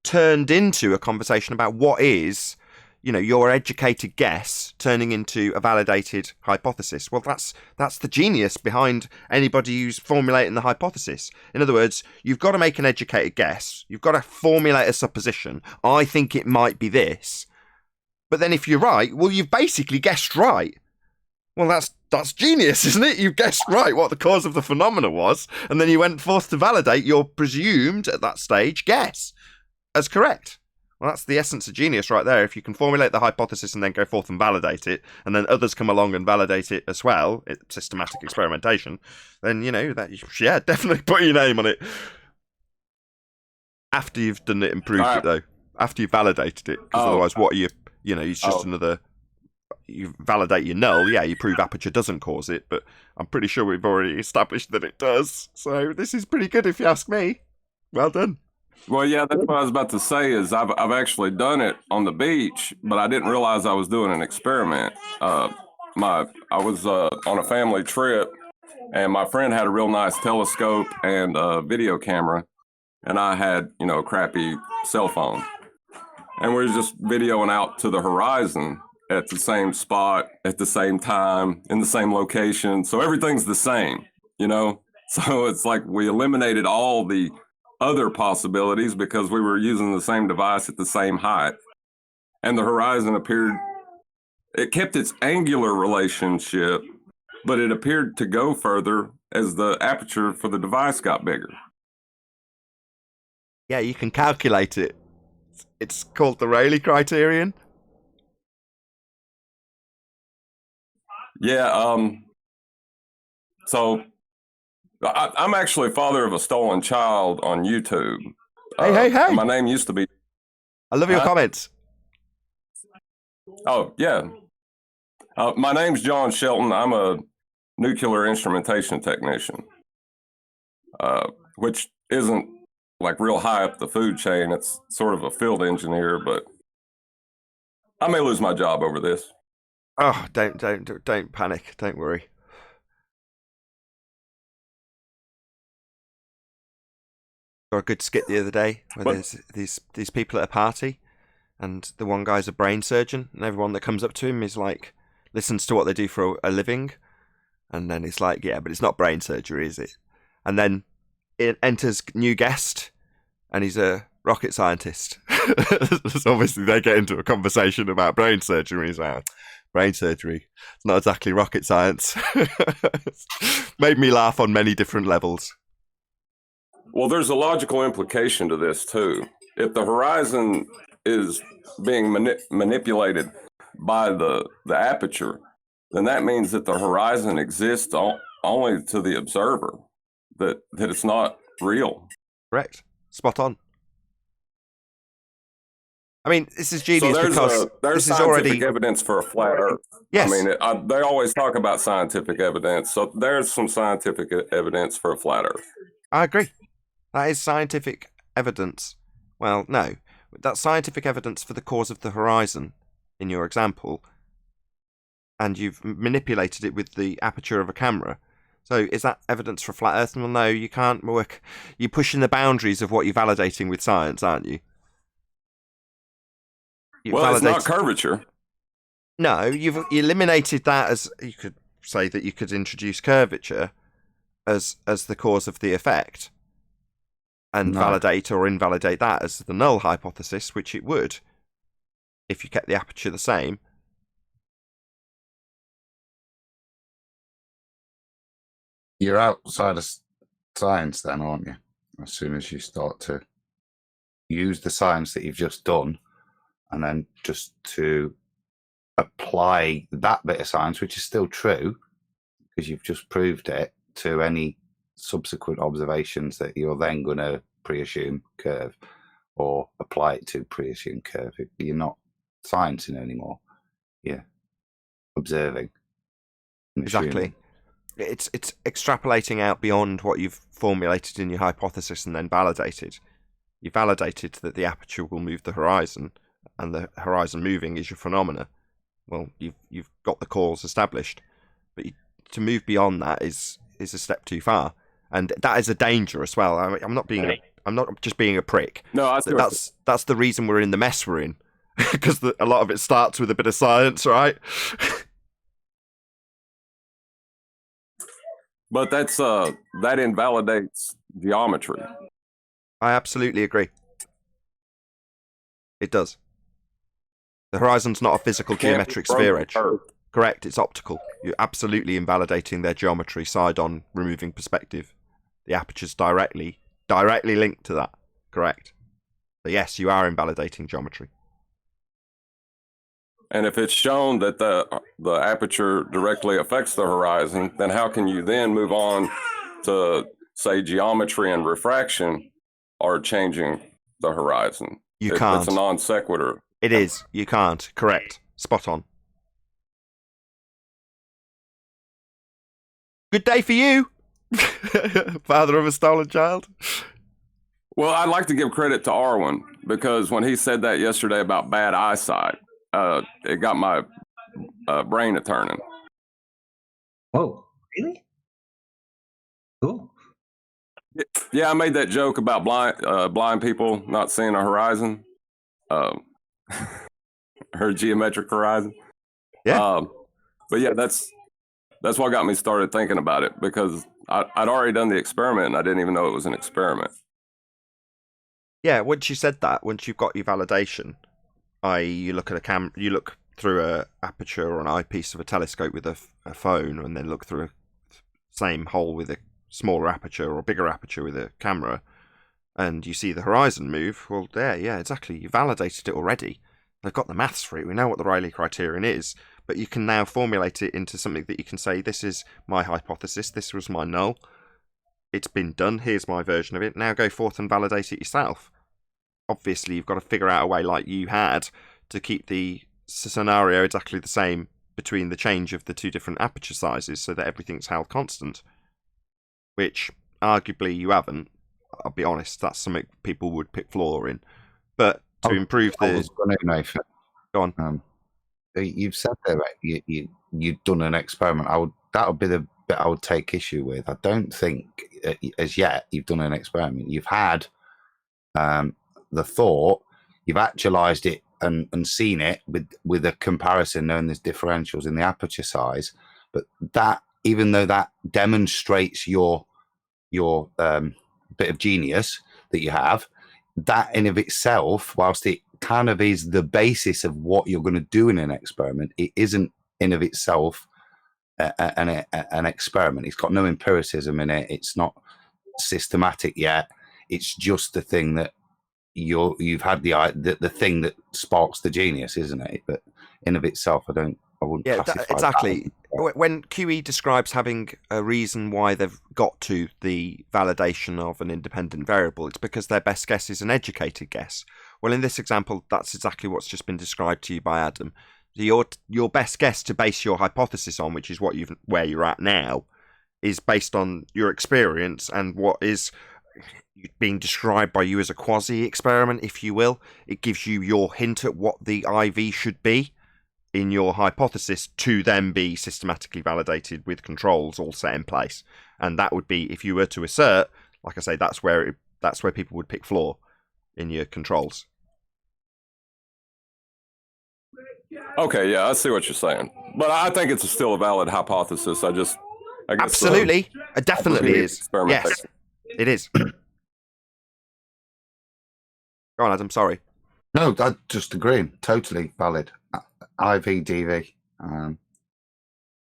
turned into a conversation about what is, your educated guess turning into a validated hypothesis. Well, that's the genius behind anybody who's formulating the hypothesis. In other words, you've got to make an educated guess. You've got to formulate a supposition. I think it might be this. But then if you're right, well, you've basically guessed right. Well, that's genius, isn't it? You've guessed right what the cause of the phenomena was, and then you went forth to validate your presumed, at that stage, guess as correct. Well, that's the essence of genius right there. If you can formulate the hypothesis and then go forth and validate it, and then others come along and validate it as well, it's systematic experimentation, then, definitely put your name on it. After you've done it and proved it, though. After you've validated it. Because otherwise, what are you, it's just another... You validate your null, you prove Aperture doesn't cause it, but I'm pretty sure we've already established that it does. So this is pretty good if you ask me. Well done. Well, yeah, that's what I was about to say is I've actually done it on the beach, but I didn't realize I was doing an experiment. I was on a family trip, and my friend had a real nice telescope and a video camera, and I had, a crappy cell phone. And we were just videoing out to the horizon at the same spot, at the same time, in the same location. So everything's the same, So it's like we eliminated all the other possibilities because we were using the same device at the same height. And the horizon it kept its angular relationship, but it appeared to go further as the aperture for the device got bigger. Yeah, you can calculate it. It's called the Rayleigh criterion. Yeah, so I'm actually father of a stolen child on YouTube. Hey. My name used to be... I love your comments. Oh, yeah. My name's John Shelton. I'm a nuclear instrumentation technician, which isn't like real high up the food chain. It's sort of a field engineer, but I may lose my job over this. Oh, don't panic. Don't worry. Or a good skit the other day where there's these people at a party, and the one guy's a brain surgeon, and everyone that comes up to him is like, listens to what they do for a living, and then it's like, yeah, but it's not brain surgery, is it? And then it enters new guest, and he's a rocket scientist. So obviously they get into a conversation about brain surgery. He's like, brain surgery, it's not exactly rocket science. Made me laugh on many different levels. Well, there's a logical implication to this too. If the horizon is being manipulated by the aperture, then that means that the horizon exists only to the observer, that it's not real. Correct. Spot on. I mean, this is genius so because there's this is scientific already evidence for a flat Earth. Yes. I mean, they always talk about scientific evidence, so there's some scientific evidence for a flat Earth. I agree. That is scientific evidence. Well, no. That's scientific evidence for the cause of the horizon in your example. And you've manipulated it with the aperture of a camera. So is that evidence for a flat Earth? Well, no, you can't work. You're pushing the boundaries of what you're validating with science, aren't you? It's not curvature. No, you've eliminated that as, you could say that you could introduce curvature as the cause of the effect. And validate or invalidate that as the null hypothesis, which it would, if you kept the aperture the same. You're outside of science then, aren't you? As soon as you start to use the science that you've just done, and then just to apply that bit of science, which is still true, because you've just proved it, to any subsequent observations that you're then going to pre-assume curve or apply it to pre-assume curve. You're not sciencing anymore. You're observing. Exactly. It's extrapolating out beyond what you've formulated in your hypothesis and then validated. You validated that the aperture will move the horizon, and the horizon moving is your phenomena. Well, you've got the cause established, but to move beyond that is a step too far, and that is a danger as well. I'm not just being a prick. No, that's the reason we're in the mess we're in, because a lot of it starts with a bit of science, right? But that invalidates geometry. I absolutely agree. It does. The horizon's not a physical geometric sphere edge. Correct, it's optical. You're absolutely invalidating their geometry side on removing perspective. The aperture's directly linked to that. Correct. So yes, you are invalidating geometry. And if it's shown that the aperture directly affects the horizon, then how can you then move on to, say, geometry and refraction are changing the horizon? You can't. It's a non sequitur. It is. You can't. Correct. Spot on. Good day for you, father of a stolen child. Well, I'd like to give credit to Arwen, because when he said that yesterday about bad eyesight, it got my brain a turning. Whoa, really? Cool. Yeah, I made that joke about blind people not seeing a horizon, her geometric horizon. Yeah. But yeah, that's what got me started thinking about it, because I'd already done the experiment and I didn't even know it was an experiment. Yeah, once you said that, once you've got your validation, i.e. you look at you look through a aperture or an eyepiece of a telescope with a phone, and then look through a same hole with a smaller aperture or bigger aperture with a camera, and you see the horizon move. Well, yeah, exactly. You validated it already. They've got the maths for it. We know what the Rayleigh criterion is, but you can now formulate it into something that you can say, this is my hypothesis, this was my null. It's been done. Here's my version of it. Now go forth and validate it yourself. Obviously, you've got to figure out a way, like you had, to keep the scenario exactly the same between the change of the two different aperture sizes so that everything's held constant. Which, arguably, you haven't. I'll be honest, that's something people would pick flaw in. But to improve the... I was going to, Nathan. Go on. You've said that, right? You've done an experiment. That would be the bit I would take issue with. I don't think, as yet, you've done an experiment. You've had the thought, you've actualized it and seen it with a comparison, knowing there's differentials in the aperture size. But that, even though that demonstrates your bit of genius that you have, that in of itself, whilst it kind of is the basis of what you're going to do in an experiment, it isn't in of itself an experiment. It's got no empiricism in it. It's not systematic yet. It's just the thing that you've had the thing that sparks the genius, isn't it? But in of itself, I wouldn't classify exactly. That. When QE describes having a reason why they've got to the validation of an independent variable, it's because their best guess is an educated guess. Well, in this example, that's exactly what's just been described to you by Adam. Your best guess to base your hypothesis on, which is where you're at now, is based on your experience and what is being described by you as a quasi-experiment, if you will. It gives you your hint at what the IV should be in your hypothesis to then be systematically validated with controls all set in place. And that would be, if you were to assert, like I say, that's where people would pick flaw in your controls. Okay, yeah, I see what you're saying, but I think it's still a valid hypothesis. I guess absolutely, it definitely is. Yes, it is. Go on, Adam. Sorry. No, I just agreeing. Totally valid. IV, DV,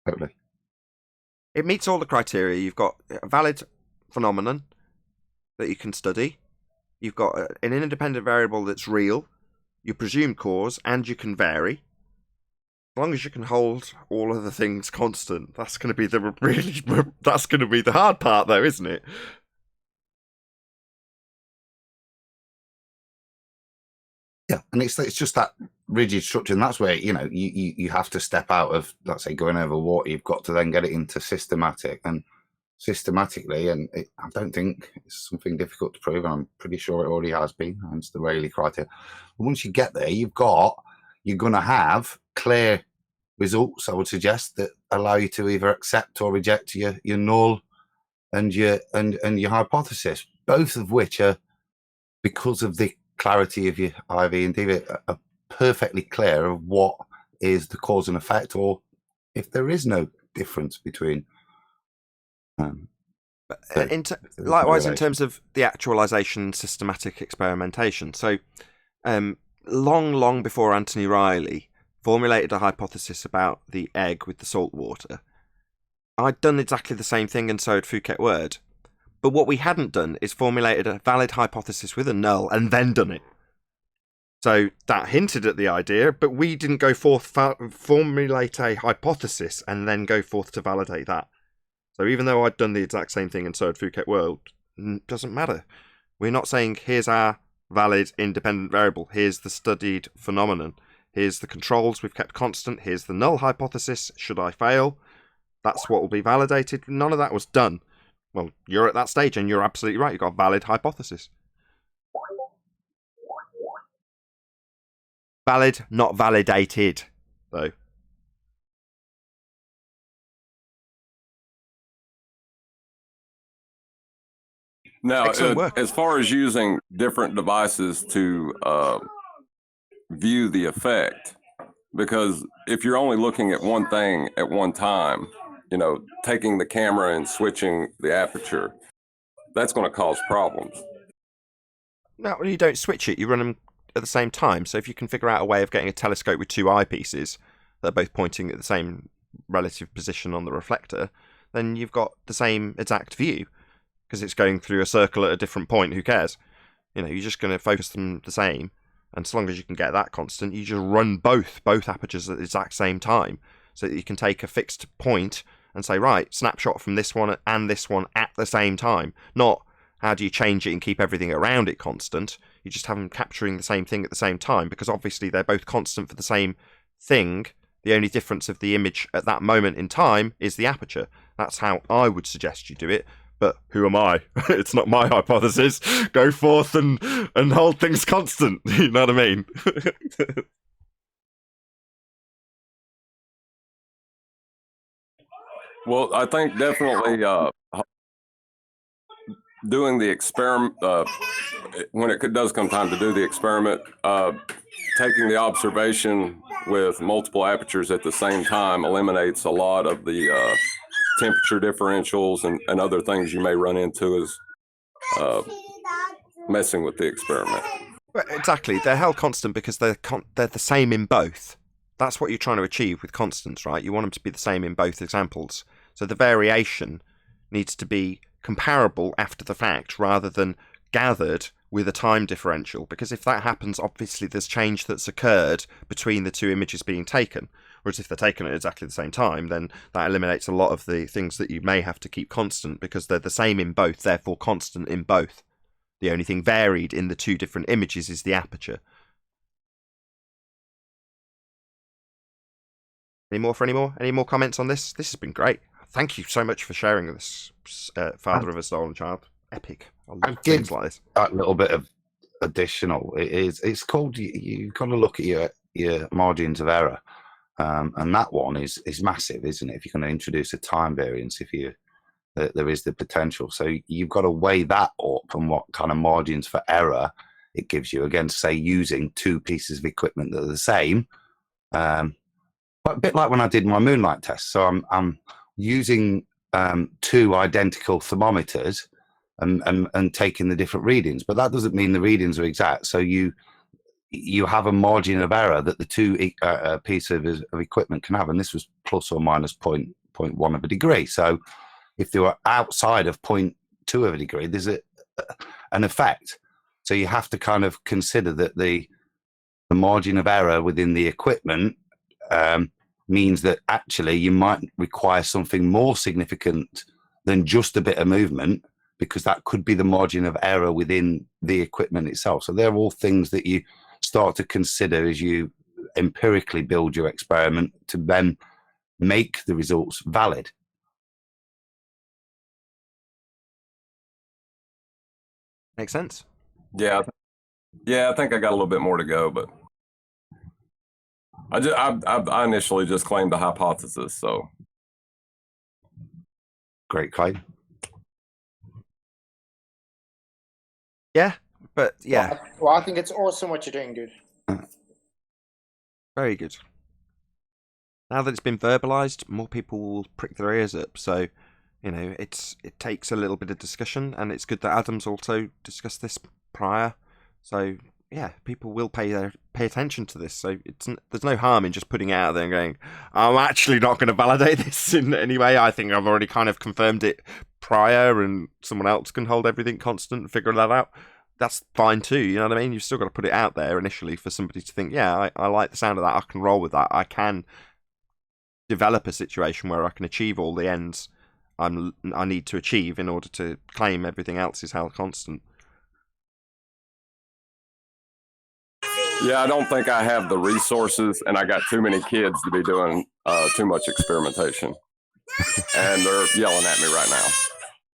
totally. It meets all the criteria. You've got a valid phenomenon that you can study. You've got an independent variable that's real. You presume cause, and you can vary. As long as you can hold all of the things constant, that's going to be that's going to be the hard part, though, isn't it? Yeah, and it's just that rigid structure, and that's where you have to step out of, let's say, going over water. You've got to then get it into systematically, and I don't think it's something difficult to prove, and I'm pretty sure it already has been, hence the Rayleigh criteria. But once you get there, you're going to have clear results, I would suggest, that allow you to either accept or reject your null and your hypothesis, both of which are, because of the clarity of your IV and DV, are perfectly clear of what is the cause and effect, or if there is no difference between. Likewise, in terms of the actualization and systematic experimentation. So, long before Anthony Riley formulated a hypothesis about the egg with the salt water, I'd done exactly the same thing, and so had Phuket Word. But what we hadn't done is formulated a valid hypothesis with a null and then done it. So that hinted at the idea, but we didn't go forth formulate a hypothesis and then go forth to validate that. So even though I'd done the exact same thing and so had Phuket World, doesn't matter. We're not saying, here's our valid independent variable, here's the studied phenomenon, here's the controls we've kept constant, here's the null hypothesis, should I fail, that's what will be validated. None of that was done. Well, you're at that stage and you're absolutely right, you've got a valid hypothesis. Valid, not validated, though. Now, as far as using different devices to view the effect, because if you're only looking at one thing at one time, taking the camera and switching the aperture, that's going to cause problems. No, you don't switch it. You run them at the same time. So if you can figure out a way of getting a telescope with two eyepieces that are both pointing at the same relative position on the reflector, then you've got the same exact view. Because it's going through a circle at a different point, who cares? You're just going to focus them the same. And so long as you can get that constant, you just run both apertures at the exact same time. So that you can take a fixed point and say, right, snapshot from this one and this one at the same time. Not how do you change it and keep everything around it constant. You just have them capturing the same thing at the same time, because obviously they're both constant for the same thing. The only difference of the image at that moment in time is the aperture. That's how I would suggest you do it. But who am I? It's not my hypothesis. Go forth and hold things constant. You know what I mean? Well, I think definitely doing the experiment, when it does come time to do the experiment, taking the observation with multiple apertures at the same time eliminates a lot of the temperature differentials and other things you may run into as messing with the experiment. Well, exactly. They're held constant because they're the same in both. That's what you're trying to achieve with constants, right? You want them to be the same in both examples. So the variation needs to be comparable after the fact rather than gathered with a time differential, because if that happens, obviously there's change that's occurred between the two images being taken. Whereas if they're taken at exactly the same time, then that eliminates a lot of the things that you may have to keep constant because they're the same in both, therefore constant in both. The only thing varied in the two different images is the aperture. Any more comments on this? This has been great. Thank you so much for sharing this, Father of a Stolen Child. Epic. I love things like this. That little bit of additional. It's called. You've got to look at your margins of error, and that one is massive, isn't it? If you're going to introduce a time variance, there is the potential. So you've got to weigh that up and what kind of margins for error it gives you against, say, using two pieces of equipment that are the same. But a bit like when I did my moonlight test. So I'm using two identical thermometers and taking the different readings, but that doesn't mean the readings are exact. So you have a margin of error that the two pieces of equipment can have, and this was plus or minus 0.1 of a degree. So if they were outside of 0.2 of a degree, there's an effect. So you have to kind of consider that the margin of error within the equipment means that actually you might require something more significant than just a bit of movement, because that could be the margin of error within the equipment itself. So they're all things that you start to consider as you empirically build your experiment to then make the results valid. Makes sense? Yeah, I think I got a little bit more to go, but I initially just claimed a hypothesis, so. Great claim. Yeah, but yeah. Well, I think it's awesome what you're doing, dude. Very good. Now that it's been verbalized, more people will prick their ears up. So, it takes a little bit of discussion, and it's good that Adam's also discussed this prior. So, yeah, people will pay attention to this. So there's no harm in just putting it out there and going, I'm actually not going to validate this in any way. I think I've already kind of confirmed it prior, and someone else can hold everything constant and figure that out. That's fine too, you know what I mean? You've still got to put it out there initially for somebody to think, yeah, I like the sound of that. I can roll with that. I can develop a situation where I can achieve all the ends I need to achieve in order to claim everything else is held constant. Yeah, I don't think I have the resources, and I got too many kids to be doing too much experimentation. And they're yelling at me right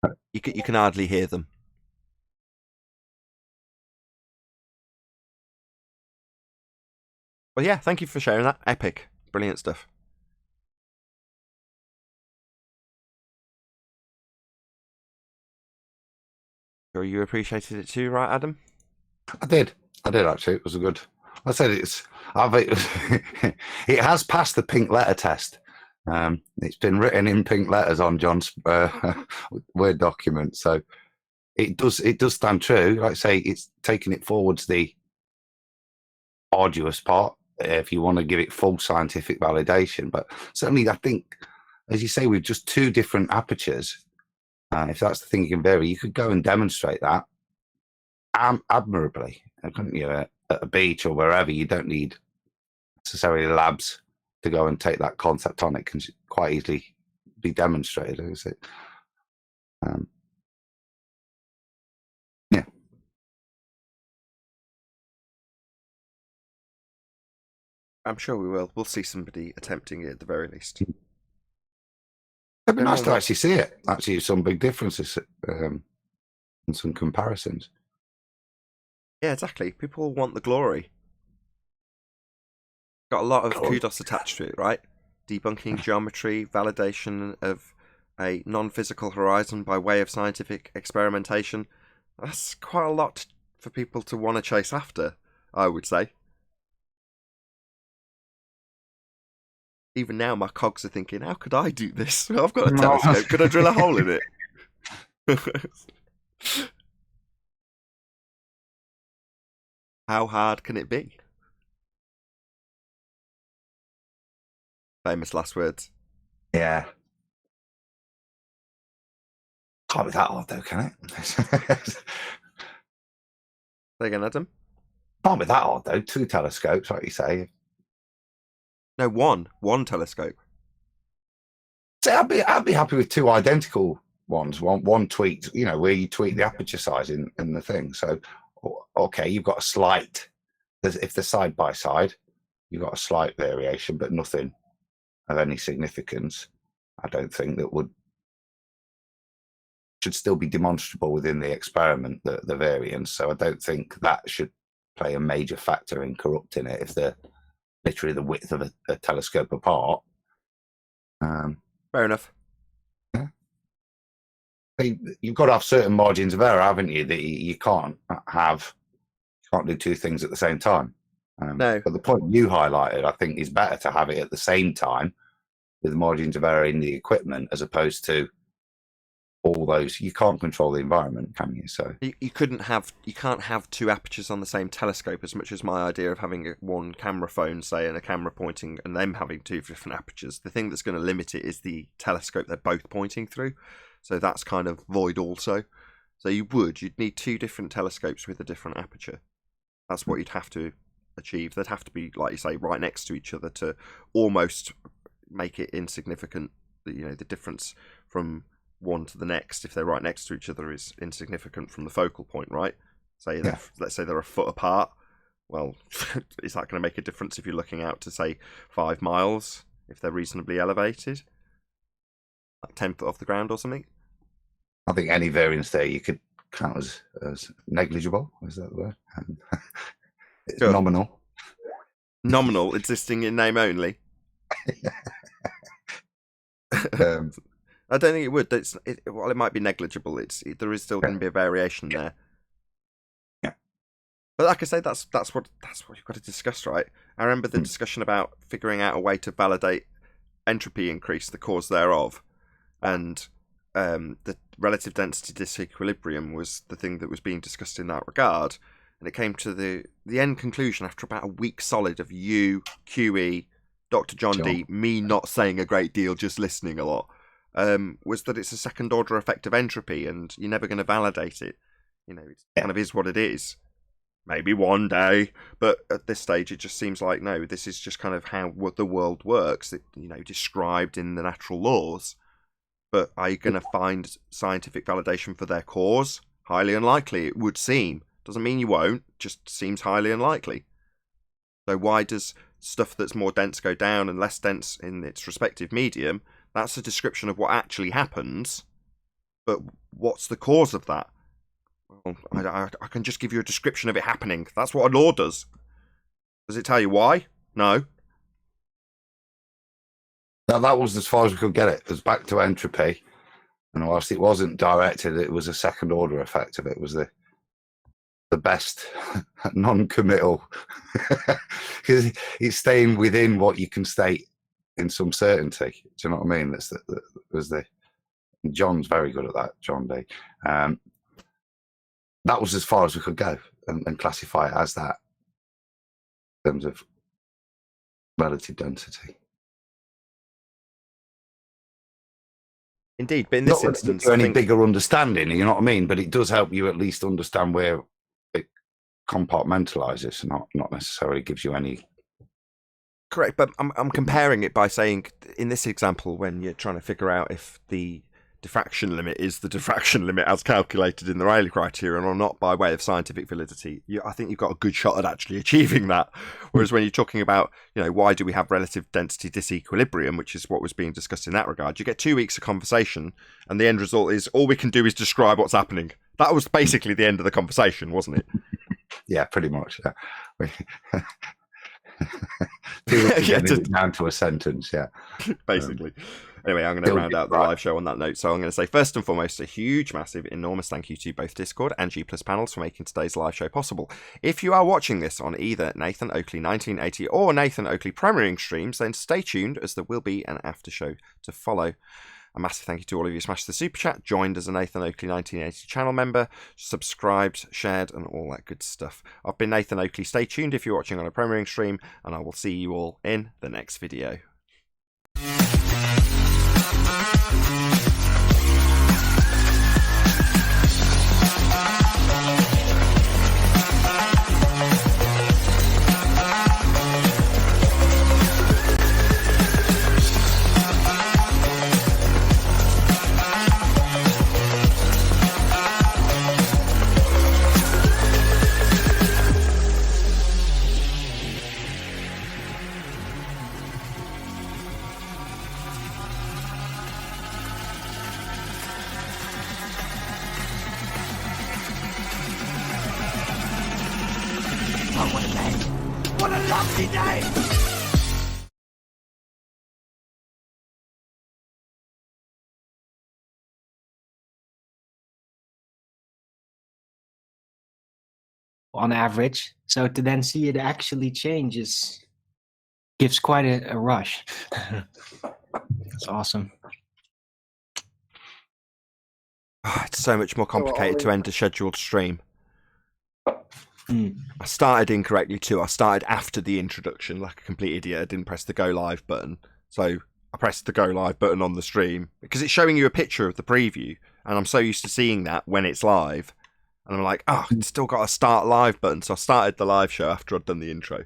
now. You can hardly hear them. Well, yeah, thank you for sharing that. Epic. Brilliant stuff. Sure you appreciated it too, right, Adam? I did actually. It was a good. I said it has passed the pink letter test. It's been written in pink letters on John's Word document, so it does stand true. Like I say, it's taking it forwards the arduous part if you want to give it full scientific validation. But certainly, I think, as you say, with just two different apertures, if that's the thing you can vary, you could go and demonstrate that admirably. Couldn't you? At a beach or wherever, you don't need necessarily labs to go and take that concept on. It can quite easily be demonstrated. Is it? Yeah. I'm sure we will. We'll see somebody attempting it at the very least. It'd be nice to actually see it. Actually, some big differences and some comparisons. Yeah, exactly. People want the glory. Got a lot of kudos attached to it, right? Debunking geometry, validation of a non-physical horizon by way of scientific experimentation, that's quite a lot for people to want to chase after, I would say. Even now, my cogs are thinking, how could I do this? I've got a telescope. Could I drill a hole in it? How hard can it be? Famous last words. Yeah. Can't be that hard though, can it? Say again, Adam? Can't be that hard though. 2 telescopes, like you say. No, one telescope. So I'd be happy with 2 identical ones. One tweaked, where you tweak the aperture size in the thing. So, okay, you've got a slight. If they're side by side, you've got a slight variation, but nothing of any significance. I don't think that should still be demonstrable within the experiment, the variance. So I don't think that should play a major factor in corrupting it if they're literally the width of a telescope apart. Fair enough. Yeah. You've got to have certain margins of error, haven't you? That you can't do 2 things at the same time. No. But the point you highlighted, I think, is better to have it at the same time with margins of error in the equipment as opposed to all those. You can't control the environment, can you? So you can't have 2 apertures on the same telescope, as much as my idea of having one camera phone, say, and a camera pointing, and them having 2 different apertures. The thing that's going to limit it is the telescope they're both pointing through. So that's kind of void also. So you'd need 2 different telescopes with a different aperture. That's what you'd have to achieve. They'd have to be, like you say, right next to each other to almost make it insignificant. The difference from one to the next, if they're right next to each other, is insignificant from the focal point, right? Let's say they're a foot apart. Well, is that going to make a difference if you're looking out to, say, 5 miles, if they're reasonably elevated, like 10 foot off the ground or something? I think any variance there you could count as negligible. Is that the word? It's sure. Nominal, existing in name only. I don't think it would. While it might be negligible, there is still going to be a variation there. Yeah. But like I say, that's what you've got to discuss, right? I remember the discussion about figuring out a way to validate entropy increase, the cause thereof, and the relative density disequilibrium was the thing that was being discussed in that regard. And it came to the end conclusion after about a week solid of you, QE, Dr. John D, me not saying a great deal, just listening a lot, was that it's a second order effect of entropy and you're never going to validate it. It kind of is what it is. Maybe one day, but at this stage it just seems like, no, this is just kind of how the world works, described in the natural laws. But are you going to find scientific validation for their cause? Highly unlikely, it would seem. Doesn't mean you won't, just seems highly unlikely. So why does stuff that's more dense go down and less dense in its respective medium? That's a description of what actually happens. But what's the cause of that? Well, I can just give you a description of it happening. That's what a law does. Does it tell you why? No. Now, that was as far as we could get it. It was back to entropy. And whilst it wasn't directed, it was a second order effect of it. It was the best non-committal, because it's staying within what you can state in some certainty. Do you know what I mean? John's very good at that, John D. That was as far as we could go and classify it as that in terms of relative density. Indeed, but in this instance, any bigger understanding, you know what I mean? But it does help you at least understand where it compartmentalizes, not necessarily gives you any. Correct, but I'm comparing it by saying, in this example, when you're trying to figure out if the diffraction limit is the diffraction limit as calculated in the Rayleigh criterion or not by way of scientific validity, I think you've got a good shot at actually achieving that. Whereas when you're talking about, why do we have relative density disequilibrium, which is what was being discussed in that regard, you get 2 weeks of conversation and the end result is all we can do is describe what's happening. That was basically the end of the conversation, wasn't it? Yeah, pretty much. Yeah. Down to a sentence, yeah. Basically. Anyway, I'm going to round out the live show on that note. So I'm going to say, first and foremost, a huge, massive, enormous thank you to both Discord and G Plus panels for making today's live show possible. If you are watching this on either Nathan Oakley 1980 or Nathan Oakley premiering streams, then stay tuned as there will be an after show to follow. A massive thank you to all of you who smashed the super chat, joined as a Nathan Oakley 1980 channel member, subscribed, shared, and all that good stuff. I've been Nathan Oakley. Stay tuned if you're watching on a premiering stream, and I will see you all in the next video. What a lovely day! On average. So to then see it actually changes gives quite a rush. That's awesome. Oh, it's so much more complicated to end a scheduled stream. I started incorrectly too. I started after the introduction like a complete idiot. I didn't press the go live button. So I pressed the go live button on the stream because it's showing you a picture of the preview, and I'm so used to seeing that when it's live. And I'm like, oh, it's still got a start live button. So I started the live show after I'd done the intro.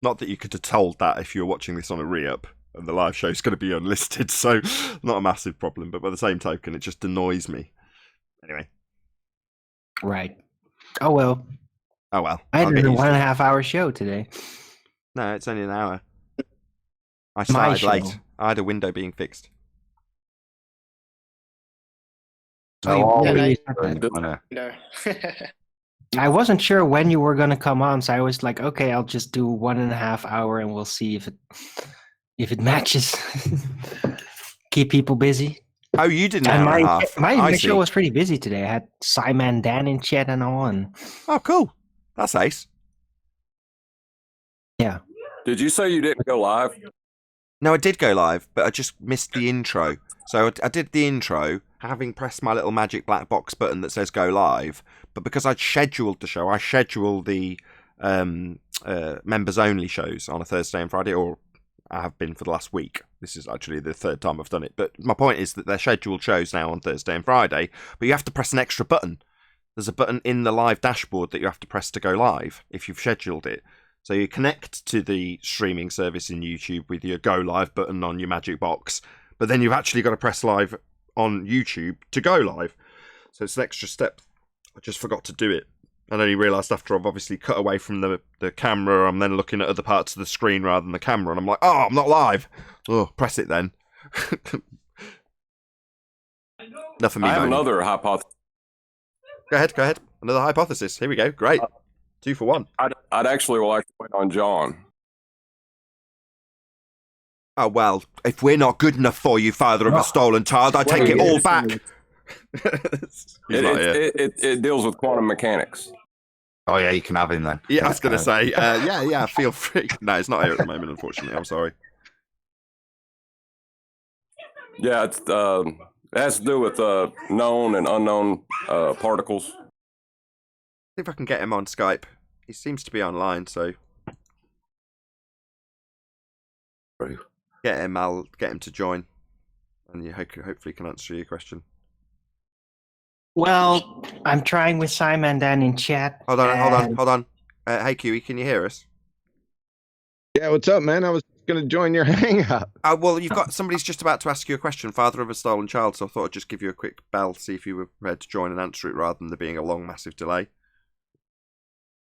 Not that you could have told that if you were watching this on a re-up and the live show is going to be unlisted. So not a massive problem. But by the same token, it just annoys me. Anyway. Right. Oh, well. Oh, well. I had a 1.5 hour show today. No, it's only an hour. I started late. I had a window being fixed. I wasn't sure when you were going to come on, so I was like, okay, I'll just do 1.5 hour and we'll see if it matches. Keep people busy. Oh, you did an hour and a half. My show was pretty busy today. I had Simon Dan in chat and all. And... Oh, cool. That's ace. Yeah. Did you say you didn't go live? No, I did go live, but I just missed the intro. So I did the intro, having pressed my little magic black box button that says go live. But because I'd scheduled the show, I scheduled the members only shows on a Thursday and Friday, or I have been for the last week. This is actually the third time I've done it. But my point is that they're scheduled shows now on Thursday and Friday, but you have to press an extra button. There's a button in the live dashboard that you have to press to go live if you've scheduled it. So you connect to the streaming service in YouTube with your go live button on your magic box, but then you've actually got to press live on YouTube to go live. So it's an extra step. I just forgot to do it. I only realised after I've obviously cut away from the camera, I'm then looking at other parts of the screen rather than the camera, and I'm like, oh, I'm not live. Oh, press it then. Enough of me. I have another hypothesis. Go ahead. Another hypothesis. Here we go. Great. 2 for 1. I'd actually like to wait on John. Oh, well, if we're not good enough for you, father of a stolen child, I take it all back. It deals with quantum mechanics. Oh, yeah, you can have him then. Yeah, I was going to say, yeah, feel free. No, it's not here at the moment, unfortunately. I'm sorry. Yeah, it has to do with known and unknown particles. See if I can get him on Skype. He seems to be online, so get him. I'll get him to join, and you hopefully can answer your question. Well, I'm trying with Simon Dan in chat. Hold on. Hey, Kiwi, can you hear us? Yeah, what's up, man? I was going to join your hangout. Well, you've got somebody's just about to ask you a question, father of a stolen child, so I thought I'd just give you a quick bell, see if you were prepared to join and answer it rather than there being a long, massive delay.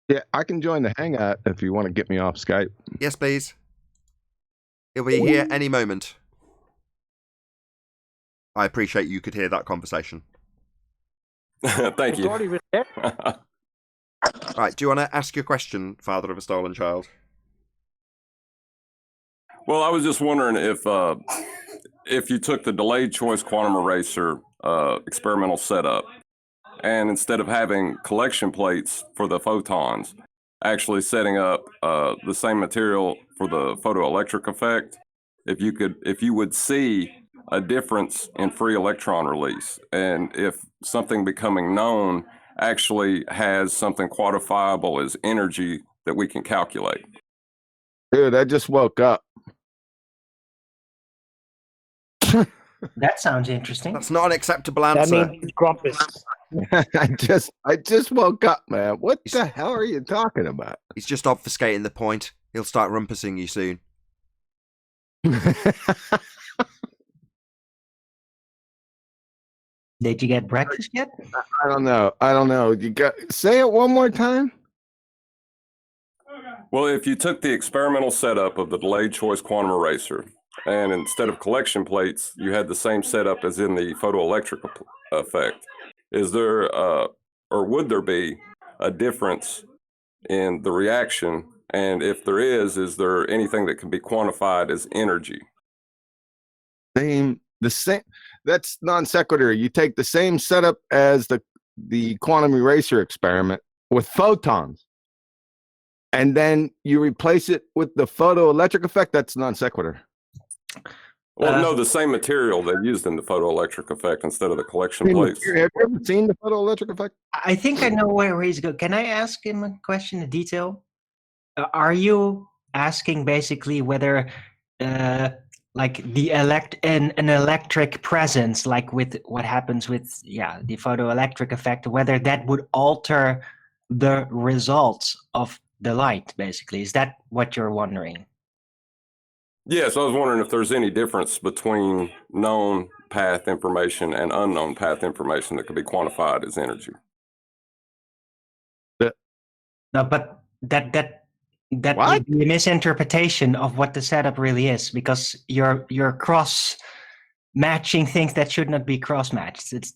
Yeah, I can join the hangout if you want to get me off Skype. Yes, please. He'll be here any moment. I appreciate you could hear that conversation. Thank you. Right, do you want to ask your question, father of a stolen child? Well, I was just wondering if you took the delayed choice quantum eraser experimental setup, and instead of having collection plates for the photons, actually setting up the same material for the photoelectric effect, if you would see a difference in free electron release, and if something becoming known actually has something quantifiable as energy that we can calculate. Dude, I just woke up. That sounds interesting. That's not an acceptable That answer. means grumpus. I just woke up, man. What the hell are you talking about? He's just obfuscating the point. He'll start rumpusing you soon. Did you get breakfast yet? I don't know. You got say it one more time. Well, if you took the experimental setup of the delayed choice quantum eraser, and instead of collection plates, you had the same setup as in the photoelectric effect, is there, or would there be a difference in the reaction? And if there is there anything that can be quantified as energy? The same. That's non sequitur. You take the same setup as the quantum eraser experiment with photons, and then you replace it with the photoelectric effect. That's non sequitur. Well, no, the same material they used in the photoelectric effect instead of the collection plates. Have you ever seen the photoelectric effect? I think I know where he's going. Can I ask him a question in detail? Are you asking basically whether like the an electric presence, like with what happens with the photoelectric effect, whether that would alter the results of the light, basically? Is that what you're wondering? Yes, I was wondering if there's any difference between known path information and unknown path information that could be quantified as energy. No, but that would be a misinterpretation of what the setup really is, because you're cross matching things that should not be cross matched. It's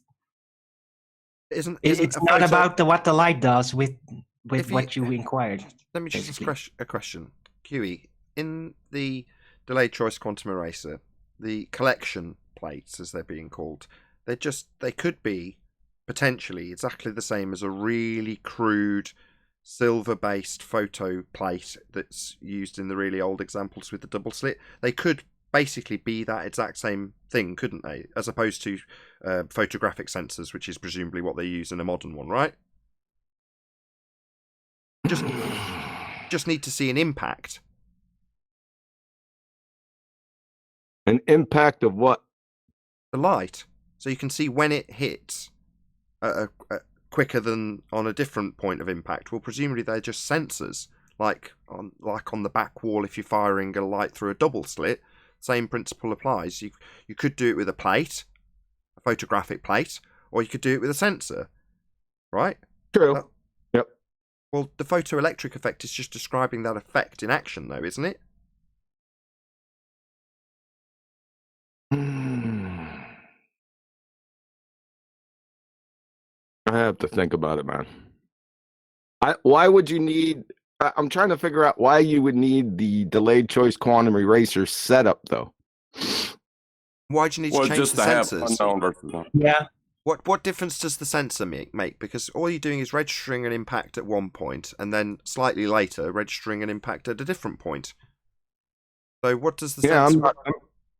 not about what the light does with what you inquired. Let me just ask a question. QE, in the delayed choice quantum eraser, the collection plates, as they're being called, they could be potentially exactly the same as a really crude silver-based photo plate that's used in the really old examples with the double slit. They could basically be that exact same thing, couldn't they? As opposed to photographic sensors, which is presumably what they use in a modern one, right? Just need to see an impact. An impact of what? The light. So you can see when it hits quicker than on a different point of impact. Well, presumably they're just sensors, like on the back wall if you're firing a light through a double slit. Same principle applies. You could do it with a plate, a photographic plate, or you could do it with a sensor, right? True. Yep. Well, the photoelectric effect is just describing that effect in action, though, isn't it? I have to think about it, man. Why would you need? I'm trying to figure out why you would need the delayed choice quantum eraser setup, though. Why do you need to change just the to have sensors? unknown versus known. Yeah. What difference does the sensor make? Because all you're doing is registering an impact at one point, and then slightly later registering an impact at a different point. So what does the sensor?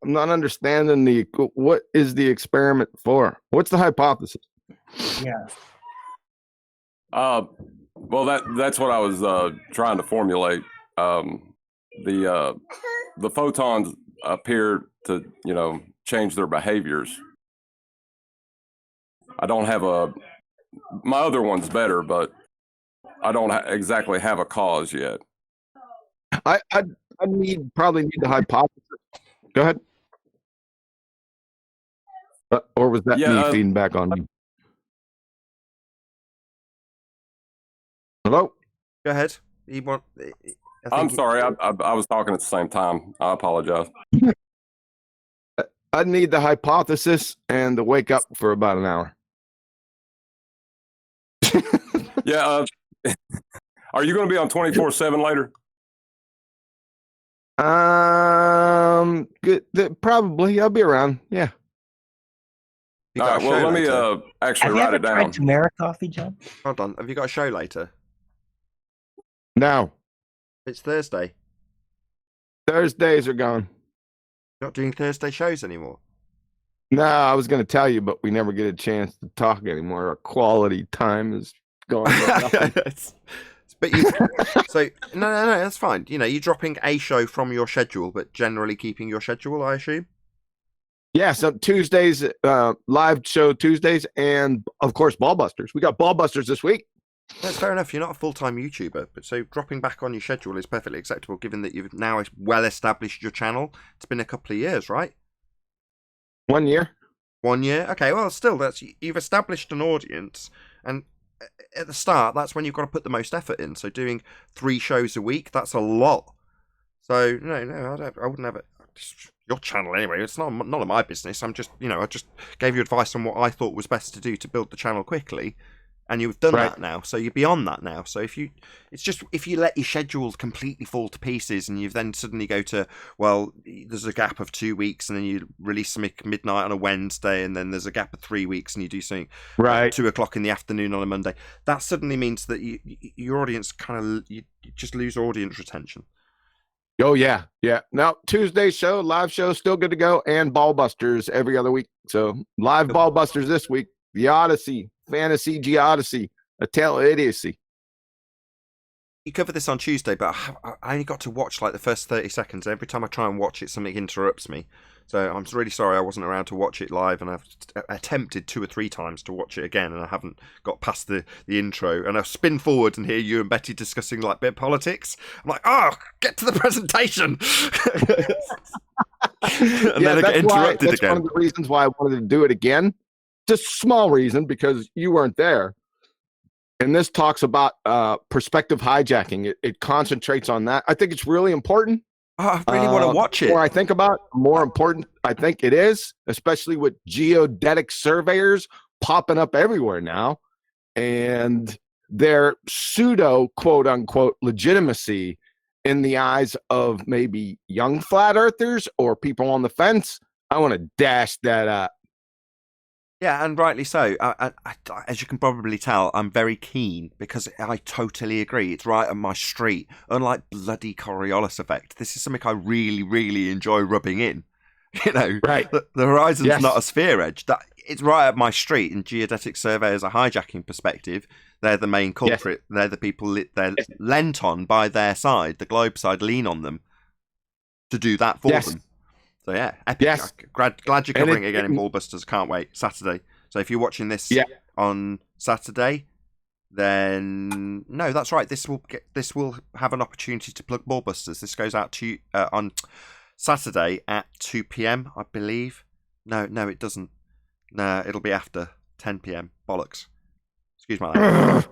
I'm not understanding what is the experiment for? What's the hypothesis? Yeah. Well, that's what I was trying to formulate. The photons appear to change their behaviors. I don't have my other one's better, but I don't exactly have a cause yet. I probably need the hypothesis. Go ahead. Or was that me feeding back on you? Hello? Go ahead. I'm sorry. I was talking at the same time. I apologize. I'd need the hypothesis and to wake up for about an hour. Yeah. Are you going to be on 24/7 later? Good. Probably. I'll be around. Yeah. You All got right, a well, show let me later? actually Have you write ever it down. tried turmeric coffee, John? Hold on. Have you got a show later? No. It's Thursday. Thursdays are gone. Not doing Thursday shows anymore. No, I was going to tell you, but we never get a chance to talk anymore. Our quality time is gone. But you, so no, that's fine. You know, you're dropping a show from your schedule, but generally keeping your schedule, I assume. Yeah, so Tuesdays, live show Tuesdays, and of course, Ballbusters. We got Ballbusters this week. That's fair enough. You're not a full-time YouTuber, but so dropping back on your schedule is perfectly acceptable, given that you've now well established your channel. It's been a couple of years, right? 1 year. 1 year. Okay, well, still, you've established an audience, and at the start, that's when you've got to put the most effort in. So doing 3 shows a week, that's a lot. So no, I wouldn't have it. Your channel anyway. It's none of my business. I'm just, I just gave you advice on what I thought was best to do to build the channel quickly, and you've done that now. So you're beyond that now. So if you let your schedule completely fall to pieces, and you then suddenly go to, well, there's a gap of 2 weeks, and then you release something midnight on a Wednesday, and then there's a gap of 3 weeks, and you do something at 2 o'clock in the afternoon on a Monday. That suddenly means that your audience you just lose audience retention. Oh, yeah. Yeah. Now, Tuesday show, live show, still good to go, and Ballbusters every other week. So, live Ballbusters this week. The Odyssey, Fantasy Geodesy, A Tale of Idiocy. You covered this on Tuesday, but I only got to watch like the first 30 seconds. Every time I try and watch it, something interrupts me. So I'm really sorry I wasn't around to watch it live, and I've attempted 2 or 3 times to watch it again, and I haven't got past the intro. And I spin forward and hear you and Betty discussing like bit of politics. I'm like, oh, get to the presentation. And then I get interrupted that's again. One of the reasons why I wanted to do it again. Just a small reason, because you weren't there. And this talks about perspective hijacking. It concentrates on that. I think it's really important. Oh, I really want to watch it. The more I think about it, the more important I think it is, especially with geodetic surveyors popping up everywhere now, and their pseudo quote unquote legitimacy in the eyes of maybe young flat earthers or people on the fence. I want to dash that up. Yeah, and rightly so. As you can probably tell, I'm very keen, because I totally agree. It's right up my street. Unlike bloody Coriolis effect, this is something I really, really enjoy rubbing in. Right. The horizon's not a sphere edge. It's right up my street. And geodetic surveyors, a hijacking perspective, they're the main culprit. Yes. They're the people they're lent on by their side. The globe side lean on them to do that for them. So yeah, epic. Yes. Glad you're covering it again in Ballbusters. Can't wait. Saturday. So if you're watching this on Saturday, then no, that's right. This will have an opportunity to plug Ballbusters. This goes out to on Saturday at 2 p.m. I believe. No, it doesn't. No, it'll be after 10 p.m. Bollocks. Excuse my language.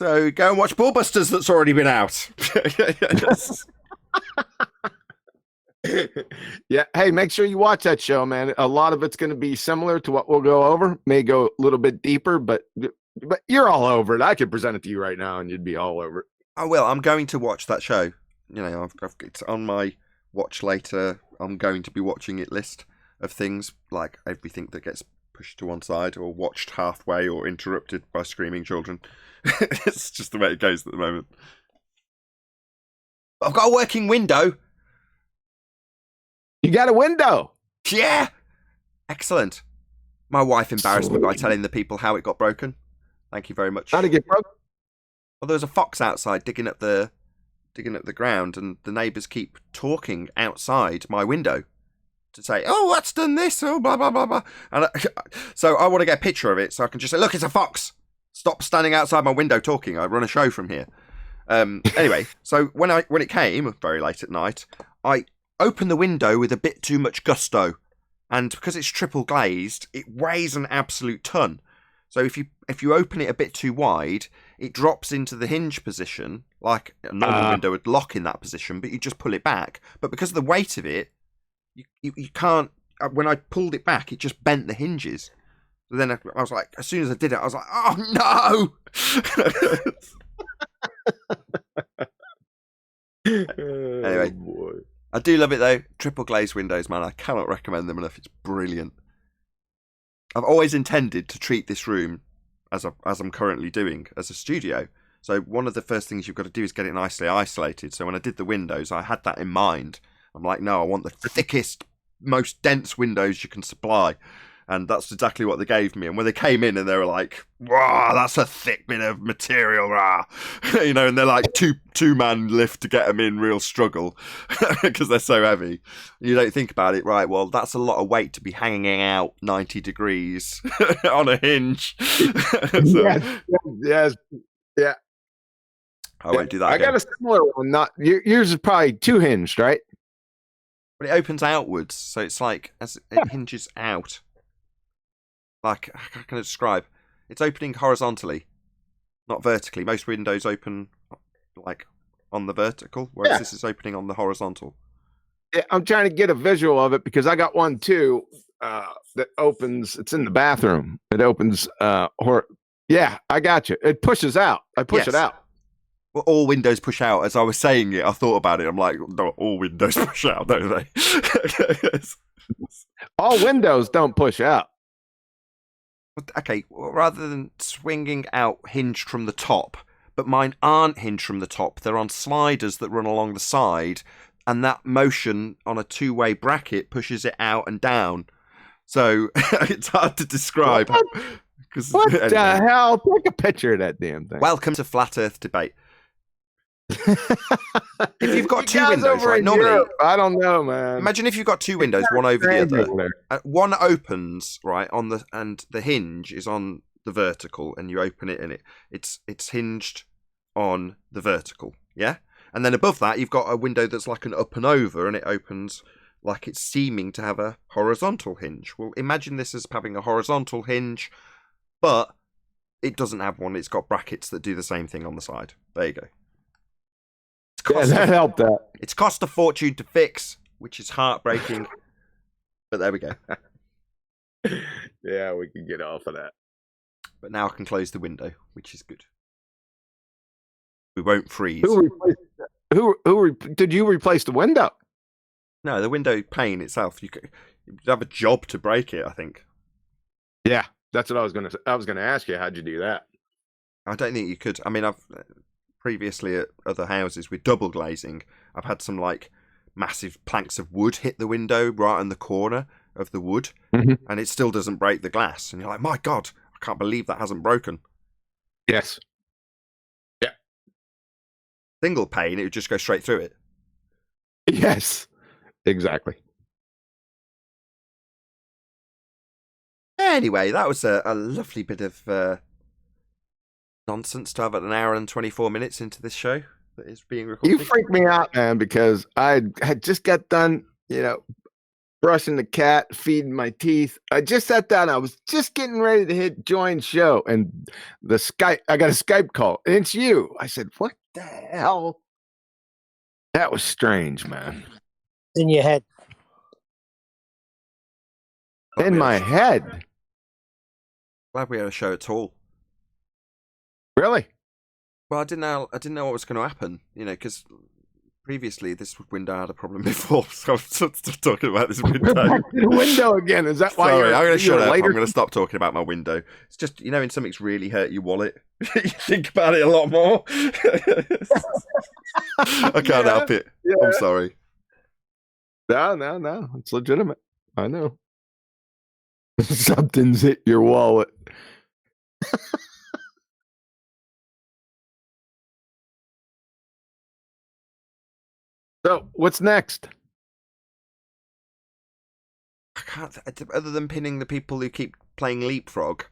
So go and watch Ballbusters. That's already been out. Yeah. Hey, make sure you watch that show, man. A lot of it's going to be similar to what we'll go over. May go a little bit deeper, but you're all over it. I could present it to you right now, and you'd be all over it. I will. I'm going to watch that show. It's on my watch later. I'm going to be watching it list of things, like everything that gets pushed to one side or watched halfway or interrupted by screaming children. It's just the way it goes at the moment. I've got a working window. You got a window? Yeah. Excellent. My wife embarrassed me by telling the people how it got broken. Thank you very much. How did it get broken? Well, there was a fox outside digging up the ground, and the neighbours keep talking outside my window to say, "Oh, what's done this? Oh, blah blah blah blah." And so I want to get a picture of it so I can just say, "Look, it's a fox. Stop standing outside my window talking. I run a show from here." Anyway, so when it came very late at night, I opened the window with a bit too much gusto, and because it's triple glazed, it weighs an absolute ton. So if you open it a bit too wide, it drops into the hinge position, like a normal window would lock in that position, but you just pull it back. But because of the weight of it, you can't. When I pulled it back, it just bent the hinges. So then I was like, as soon as I did it, I was like, oh no! Anyway, I do love it though. Triple glazed windows, man. I cannot recommend them enough. It's brilliant. I've always intended to treat this room as I'm currently doing as a studio. So one of the first things you've got to do is get it nicely isolated. So when I did the windows, I had that in mind. I'm like, no, I want the thickest, most dense windows you can supply. And that's exactly what they gave me. And when they came in and they were like, wow, that's a thick bit of material, rah. You know, and they're like two-man lift to get them in, real struggle because they're so heavy. You don't think about it, right? Well, that's a lot of weight to be hanging out 90 degrees on a hinge. Yes. Yeah. I won't do that I again. got a similar one. Not yours is probably 2-hinged, right? But it opens outwards, so it's like as it hinges out. Like, how can I describe? It's opening horizontally, not vertically. Most windows open like on the vertical, whereas this is opening on the horizontal. Yeah, I'm trying to get a visual of it because I got one too that opens. It's in the bathroom. It opens. Yeah, I got you. It pushes out. I push it out. Well, all windows push out. As I was saying it, I thought about it. I'm like, no, all windows push out, don't they? All windows don't push out. Okay, well, rather than swinging out hinged from the top, but mine aren't hinged from the top. They're on sliders that run along the side, and that motion on a two-way bracket pushes it out and down. So it's hard to describe. What Anyway. the hell? Take a picture of that damn thing. Welcome to Flat Earth Debate. If you've got two windows, over right? in Normally, Europe, I don't know, man. imagine if you've got two windows, one over the other. One opens right on the hinge is on the vertical, and you open it, and it's hinged on the vertical, yeah. And then above that, you've got a window that's like an up and over, and it opens like it's seeming to have a horizontal hinge. Well, imagine this as having a horizontal hinge, but it doesn't have one. It's got brackets that do the same thing on the side. There you go. That helped that. It's cost a fortune to fix, which is heartbreaking. But there we go. Yeah, we can get off of that. But now I can close the window, which is good. We won't freeze. Did you replace the window? No, the window pane itself. You'd have a job to break it, I think. Yeah, that's what I was gonna say. I was gonna ask you, how'd you do that? I don't think you could. I mean, I've previously at other houses with double glazing, I've had some like massive planks of wood hit the window right in the corner of the wood, and it still doesn't break the glass. And you're like, my God, I can't believe that hasn't broken. Yes. Yeah. Single pane, it would just go straight through it. Yes. Exactly. Anyway, that was a lovely bit of nonsense to have at an hour and 24 minutes into this show that is being recorded. You freaked me out, man, because I had just got done, brushing the cat, feeding my teeth. I just sat down. I was just getting ready to hit join show, and I got a Skype call, and it's you. I said, what the hell? That was strange, man. In your head. In my head. Glad we had a show at all. Really? Well, I didn't know what was going to happen, because previously this window had a problem before, so I'm still talking about this window. Back to the window again. Is that why Sorry, I'm going to shut up. later? I'm going to stop talking about my window. It's just, when something's really hurt your wallet, you think about it a lot more. I can't help it. Yeah. I'm sorry. No. It's legitimate. I know. Something's hit your wallet. So, what's next? I can't, other than pinning the people who keep playing Leapfrog.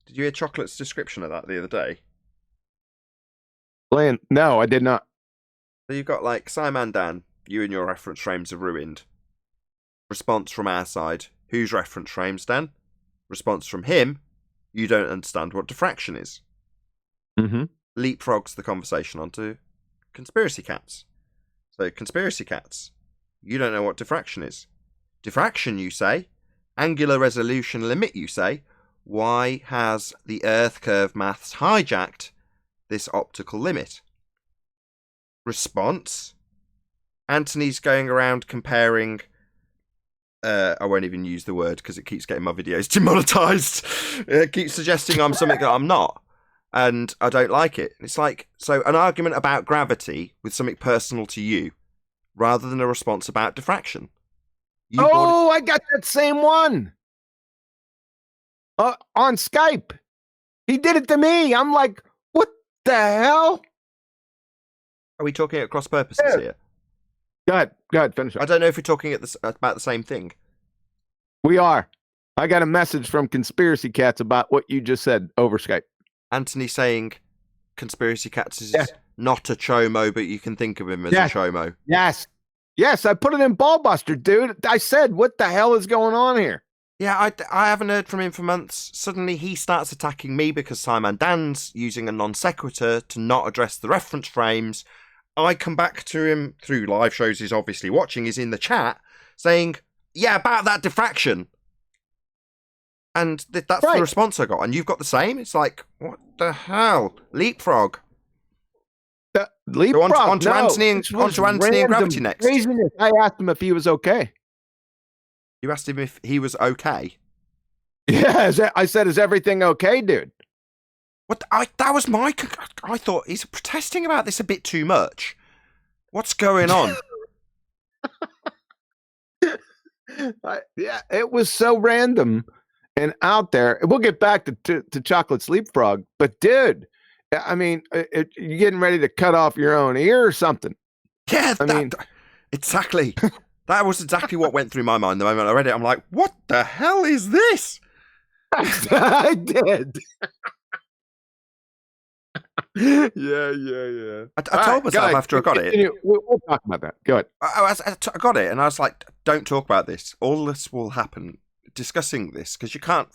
Did you hear Chocolate's description of that the other day? No, I did not. So you've got like, Simon Dan, you and your reference frames are ruined. Response from our side, whose reference frames, Dan? Response from him, you don't understand what diffraction is. Leapfrogs the conversation onto conspiracy cats. So, conspiracy cats, you don't know what diffraction is. Diffraction, you say. Angular resolution limit, you say. Why has the Earth curve maths hijacked this optical limit? Response, Anthony's going around comparing. I won't even use the word because it keeps getting my videos demonetized. It keeps suggesting I'm something that I'm not, and I don't like it. It's like, so an argument about gravity with something personal to you, rather than a response about diffraction. I got that same one on Skype. He did it to me. I'm like, what the hell? Are we talking at cross purposes here? Go ahead, finish it. I don't know if we're talking about the same thing. We are. I got a message from Conspiracy Cats about what you just said over Skype. Anthony saying Conspiracy Cats is not a chomo, but you can think of him as a chomo. Yes, I put it in Ballbuster, dude. I said, what the hell is going on here? Yeah, I haven't heard from him for months. Suddenly he starts attacking me because Simon Dan's using a non sequitur to not address the reference frames. I come back to him through live shows he's obviously watching. He's in the chat saying, yeah, about that diffraction. And that's the response I got. And you've got the same? It's like, what the hell? Leapfrog. Leapfrog. So on to Anthony and Gravity next. Craziness. I asked him if he was okay. You asked him if he was okay? Yeah, I said, is everything okay, dude? What? That was my... I thought he's protesting about this a bit too much. What's going on? Yeah, it was so random and out there. We'll get back to Chocolate's Leapfrog, but dude, I mean, you're getting ready to cut off your own ear or something. Yeah, exactly. That was exactly what went through my mind the moment I read it. I'm like, what the hell is this? I did. Yeah. I told myself after I got it. We'll talk about that. Go ahead. I got it, and I was like, don't talk about this. All this will happen discussing this, because you can't.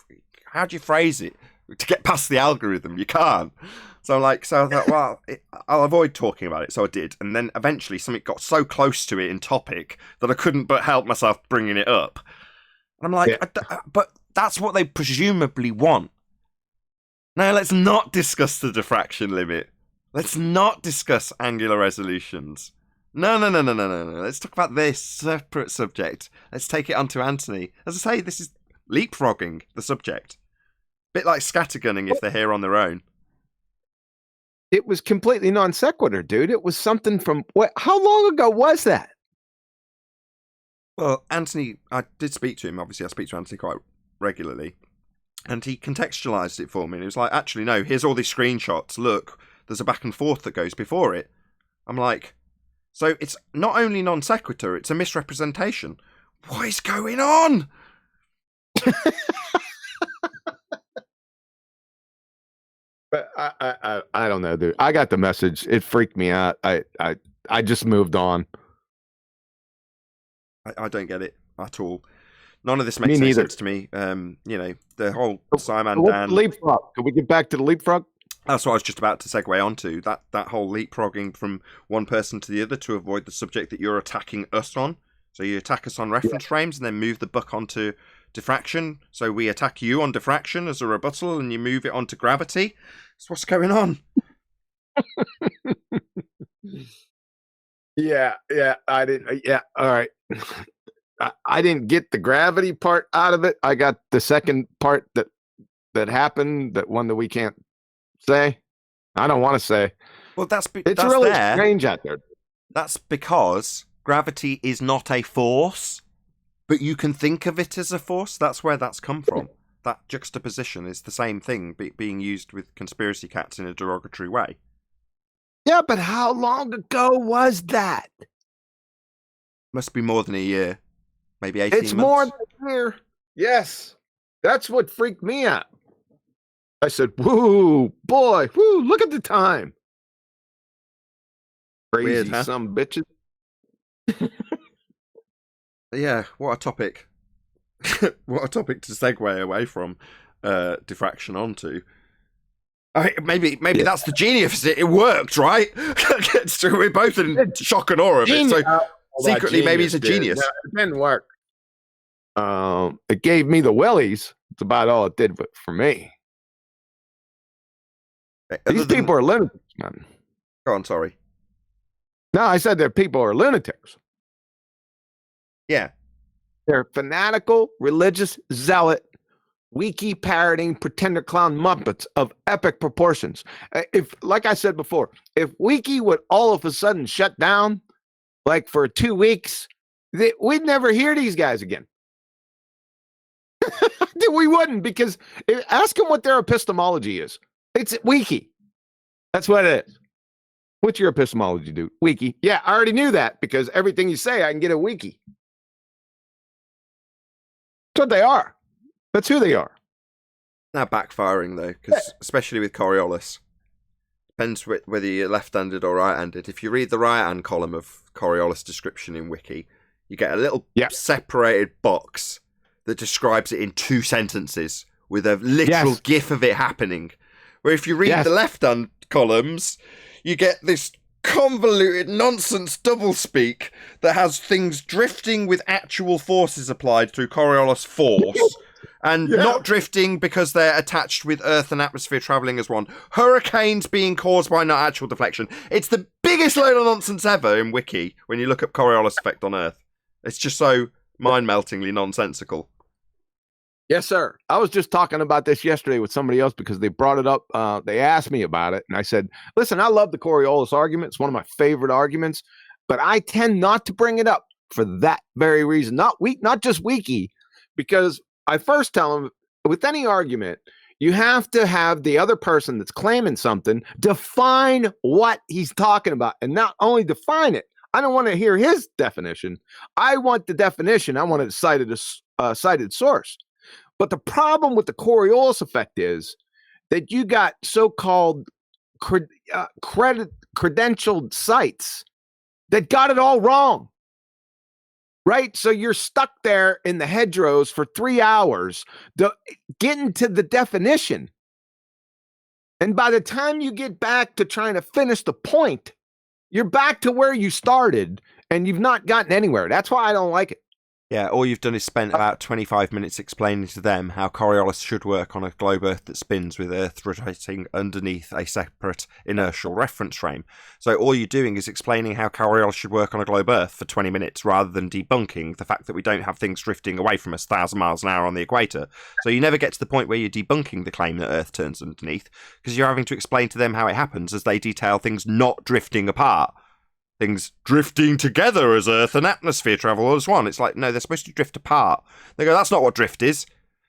How do you phrase it to get past the algorithm? You can't. So I thought, well, I'll avoid talking about it. So I did, and then eventually something got so close to it in topic that I couldn't but help myself bringing it up. And I'm like, but that's what they presumably want. Now, let's not discuss the diffraction limit. Let's not discuss angular resolutions. No. Let's talk about this separate subject. Let's take it onto Anthony. As I say, this is leapfrogging the subject. Bit like scattergunning if they're here on their own. It was completely non sequitur, dude. It was something from... How long ago was that? Well, Anthony, I did speak to him. Obviously, I speak to Anthony quite regularly. And he contextualized it for me. And he was like, actually, no, here's all these screenshots. Look, there's a back and forth that goes before it. I'm like, so it's not only non sequitur, it's a misrepresentation. What is going on? But I don't know, dude. I got the message. It freaked me out. I just moved on. I don't get it at all. None of this makes any sense to me. The whole Simon Dan leapfrog. Can we get back to the leapfrog? That's what I was just about to segue onto. That whole leapfrogging from one person to the other to avoid the subject that you're attacking us on. So you attack us on reference frames and then move the buck onto diffraction. So we attack you on diffraction as a rebuttal and you move it onto gravity. So what's going on? Yeah, I didn't. Yeah, all right. I didn't get the gravity part out of it. I got the second part that happened, that one that we can't say. I don't want to say. Well, it's really strange out there. That's because gravity is not a force, but you can think of it as a force. That's where that's come from. That juxtaposition is the same thing being used with conspiracy cats in a derogatory way. Yeah, but how long ago was that? Must be more than a year. Maybe 18 months. It's more than a year. Yes. That's what freaked me out. I said, whoo, boy, whoo, look at the time. Crazy Weird, huh? some bitches. Yeah, what a topic. What a topic to segue away from diffraction onto. Maybe that's the genius. It worked, right? We're both in shock and awe of it. So secretly, maybe he's a genius. No, it didn't work. It gave me the willies. It's about all it did for me. These people are lunatics, man. Go on, sorry. No, I said that people are lunatics. Yeah. They're fanatical, religious, zealot, wiki parroting, pretender clown muppets of epic proportions. If, like I said before, if wiki would all of a sudden shut down, like for 2 weeks, we'd never hear these guys again. We wouldn't, because ask them what their epistemology is. It's wiki. That's what it is. What's your epistemology, dude? Wiki. Yeah, I already knew that, because everything you say, I can get a wiki. That's what they are. That's who they are. Now backfiring, though, because especially with Coriolis, depends whether you're left-handed or right-handed. If you read the right-hand column of Coriolis description in Wiki, you get a little separated box that describes it in 2 sentences with a literal gif of it happening. Where if you read the left-hand columns, you get this convoluted nonsense doublespeak that has things drifting with actual forces applied through Coriolis force. And not drifting because they're attached with Earth and atmosphere travelling as one. Hurricanes being caused by not actual deflection. It's the biggest load of nonsense ever in Wiki when you look up Coriolis effect on Earth. It's just so mind-meltingly nonsensical. Yes, sir. I was just talking about this yesterday with somebody else because they brought it up. They asked me about it, and I said, listen, I love the Coriolis argument. It's one of my favorite arguments, but I tend not to bring it up for that very reason. Not just Wiki, because I first tell them, with any argument, you have to have the other person that's claiming something define what he's talking about, and not only define it. I don't want to hear his definition. I want the definition. I want a cited source. But the problem with the Coriolis effect is that you got so-called credentialed sites that got it all wrong. Right? So you're stuck there in the hedgerows for 3 hours getting to the definition. And by the time you get back to trying to finish the point, you're back to where you started and you've not gotten anywhere. That's why I don't like it. Yeah, all you've done is spent about 25 minutes explaining to them how Coriolis should work on a globe Earth that spins with Earth rotating underneath a separate inertial reference frame. So all you're doing is explaining how Coriolis should work on a globe Earth for 20 minutes rather than debunking the fact that we don't have things drifting away from us 1,000 miles an hour on the equator. So you never get to the point where you're debunking the claim that Earth turns underneath, because you're having to explain to them how it happens as they detail things not drifting apart. Things drifting together as Earth and atmosphere travel as one. It's like, no, they're supposed to drift apart. They go, that's not what drift is.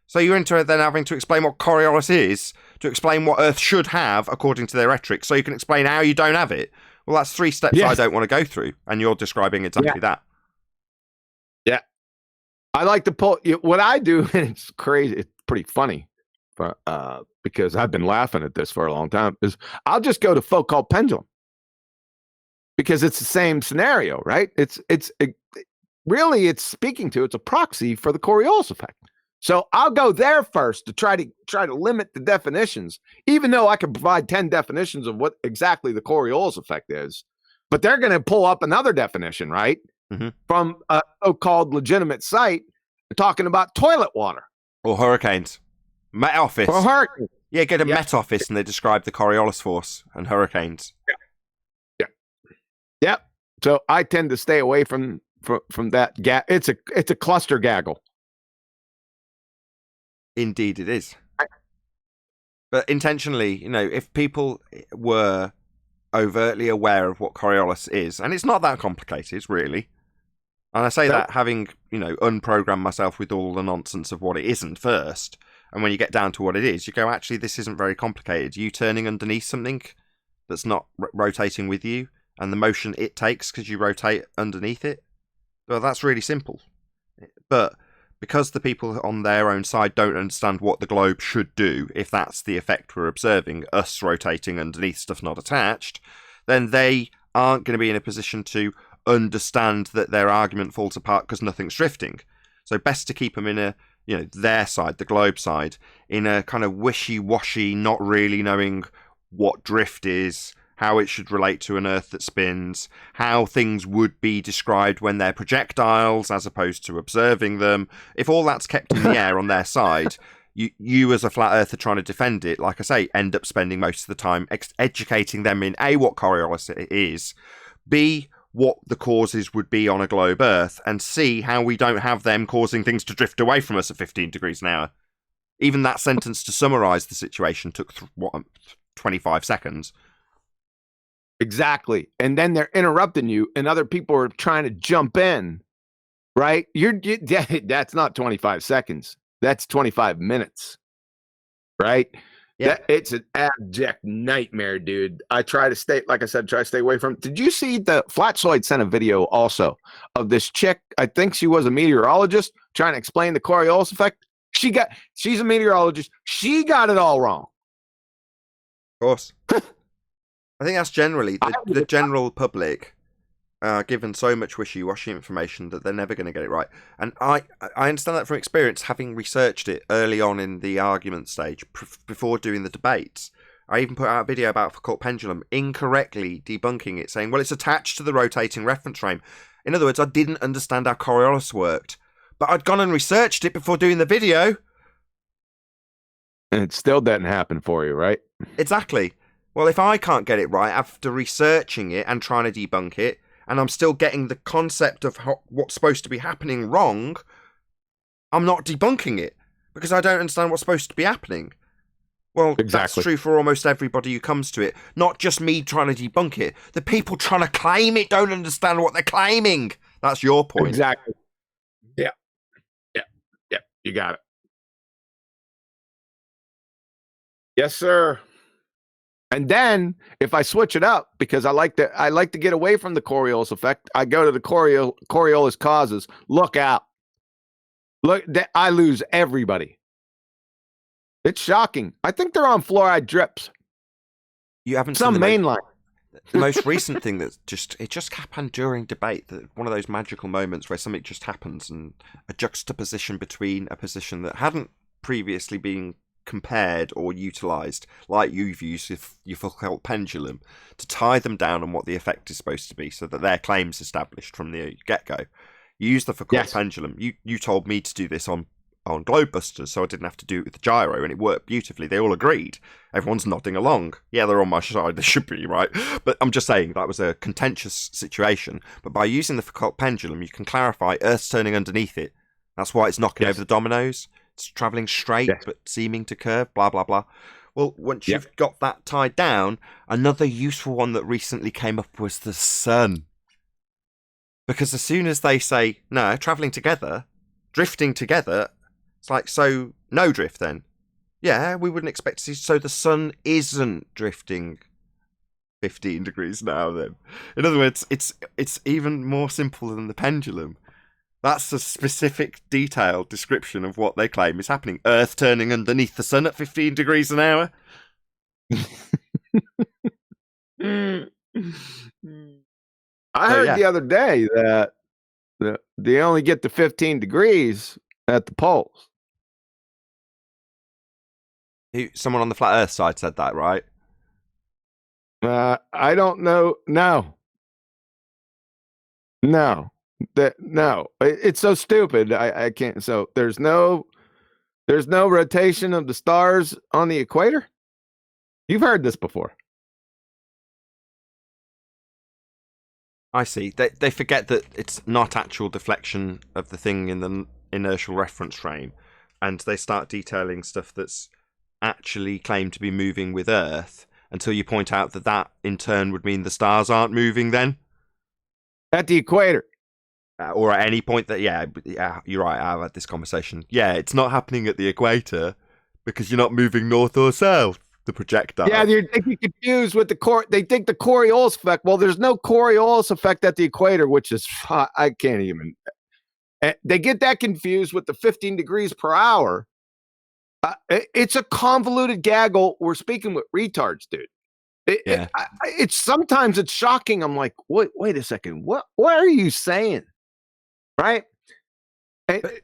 So you're into it then having to explain what Coriolis is, to explain what Earth should have according to their rhetoric, so you can explain how you don't have it. Well, that's 3 steps I don't want to go through, and you're describing exactly that. Yeah. I like to pull, what I do, and it's crazy, it's pretty funny, but, because I've been laughing at this for a long time, is I'll just go to Foucault pendulum. Because it's the same scenario, right? It's speaking to, it's a proxy for the Coriolis effect. So I'll go there first to try to limit the definitions, even though I can provide 10 definitions of what exactly the Coriolis effect is. But they're going to pull up another definition, right? Mm-hmm. From a so-called legitimate site talking about toilet water. Or hurricanes. Met Office. Or hurricanes. Yeah, go to Met Office and they describe the Coriolis force and hurricanes. Yep. So I tend to stay away from that. It's a cluster gaggle. Indeed, it is. But intentionally, if people were overtly aware of what Coriolis is, and it's not that complicated, really. And I say that having, unprogrammed myself with all the nonsense of what it isn't first. And when you get down to what it is, you go, actually, this isn't very complicated. You turning underneath something that's not rotating with you, and the motion it takes because you rotate underneath it, well, that's really simple. But because the people on their own side don't understand what the globe should do, if that's the effect we're observing, us rotating underneath stuff not attached, then they aren't going to be in a position to understand that their argument falls apart because nothing's drifting. So best to keep them in a, their side, the globe side, in a kind of wishy-washy, not really knowing what drift is, how it should relate to an Earth that spins, how things would be described when they're projectiles as opposed to observing them. If all that's kept in the air on their side, you as a flat earther trying to defend it, like I say, end up spending most of the time educating them in A, what Coriolis is, B, what the causes would be on a globe Earth and see how we don't have them causing things to drift away from us at 15 degrees an hour. Even that sentence to summarize the situation took 25 seconds. Exactly. And then they're interrupting you and other people are trying to jump in, right? That's not 25 seconds. That's 25 minutes, right? Yeah. It's an abject nightmare, dude. I try to stay, like I said, try to stay away from it. Did you see the Flatsoid sent a video also of this chick? I think she was a meteorologist trying to explain the Coriolis effect. She's a meteorologist. She got it all wrong. Of course. I think that's generally the general public given so much wishy-washy information that they're never going to get it right. And I understand that from experience, having researched it early on in the argument stage before doing the debates. I even put out a video about Foucault pendulum, incorrectly debunking it, saying, well, it's attached to the rotating reference frame. In other words, I didn't understand how Coriolis worked, but I'd gone and researched it before doing the video. And it still doesn't happen for you, right? Exactly. Well, if I can't get it right after researching it and trying to debunk it, and I'm still getting the concept of what's supposed to be happening wrong, I'm not debunking it because I don't understand what's supposed to be happening. Well, That's true for almost everybody who comes to it. Not just me trying to debunk it. The people trying to claim it don't understand what they're claiming. That's your point. Exactly. Yeah. You got it. Yes, sir. And then if I switch it up, because I like to get away from the Coriolis effect, I go to the Coriolis causes. Look out. Look, I lose everybody. It's shocking. I think they're on fluoride drips. You haven't some seen mainline. The most recent thing that just happened during debate, one of those magical moments where something just happens and a juxtaposition between a position that hadn't previously been compared or utilized, like you've used your Foucault pendulum, to tie them down on what the effect is supposed to be so that their claim's established from the get-go. You use the Foucault pendulum. You told me to do this on Globebusters, so I didn't have to do it with the gyro, and it worked beautifully. They all agreed. Everyone's nodding along. Yeah, they're on my side. They should be, right? But I'm just saying that was a contentious situation. But by using the Foucault pendulum, you can clarify Earth's turning underneath it. That's why it's knocking over the dominoes. It's travelling straight, but seeming to curve, blah, blah, blah. Well, once you've got that tied down, another useful one that recently came up was the sun. Because as soon as they say, no, travelling together, drifting together, it's like, so no drift then. Yeah, we wouldn't expect to see. So the sun isn't drifting 15 degrees now then. In other words, it's even more simple than the pendulum. That's a specific, detailed description of what they claim is happening. Earth turning underneath the sun at 15 degrees an hour. I heard the other day that they only get to 15 degrees at the poles. Someone on the flat Earth side said that, right? I don't know. No. It's so stupid. I can't. So there's no rotation of the stars on the equator. You've heard this before. I see. They forget that it's not actual deflection of the thing in the inertial reference frame, and they start detailing stuff that's actually claimed to be moving with Earth until you point out that in turn would mean the stars aren't moving then at the equator. Or at any point that, you're right, I've had this conversation. Yeah, it's not happening at the equator because you're not moving north or south, the projectile. Yeah, they get confused with they think the Coriolis effect. Well, there's no Coriolis effect at the equator, which is, I can't even. They get that confused with the 15 degrees per hour. It's a convoluted gaggle. We're speaking with retards, dude. It's sometimes it's shocking. I'm like, wait a second. What are you saying? Right?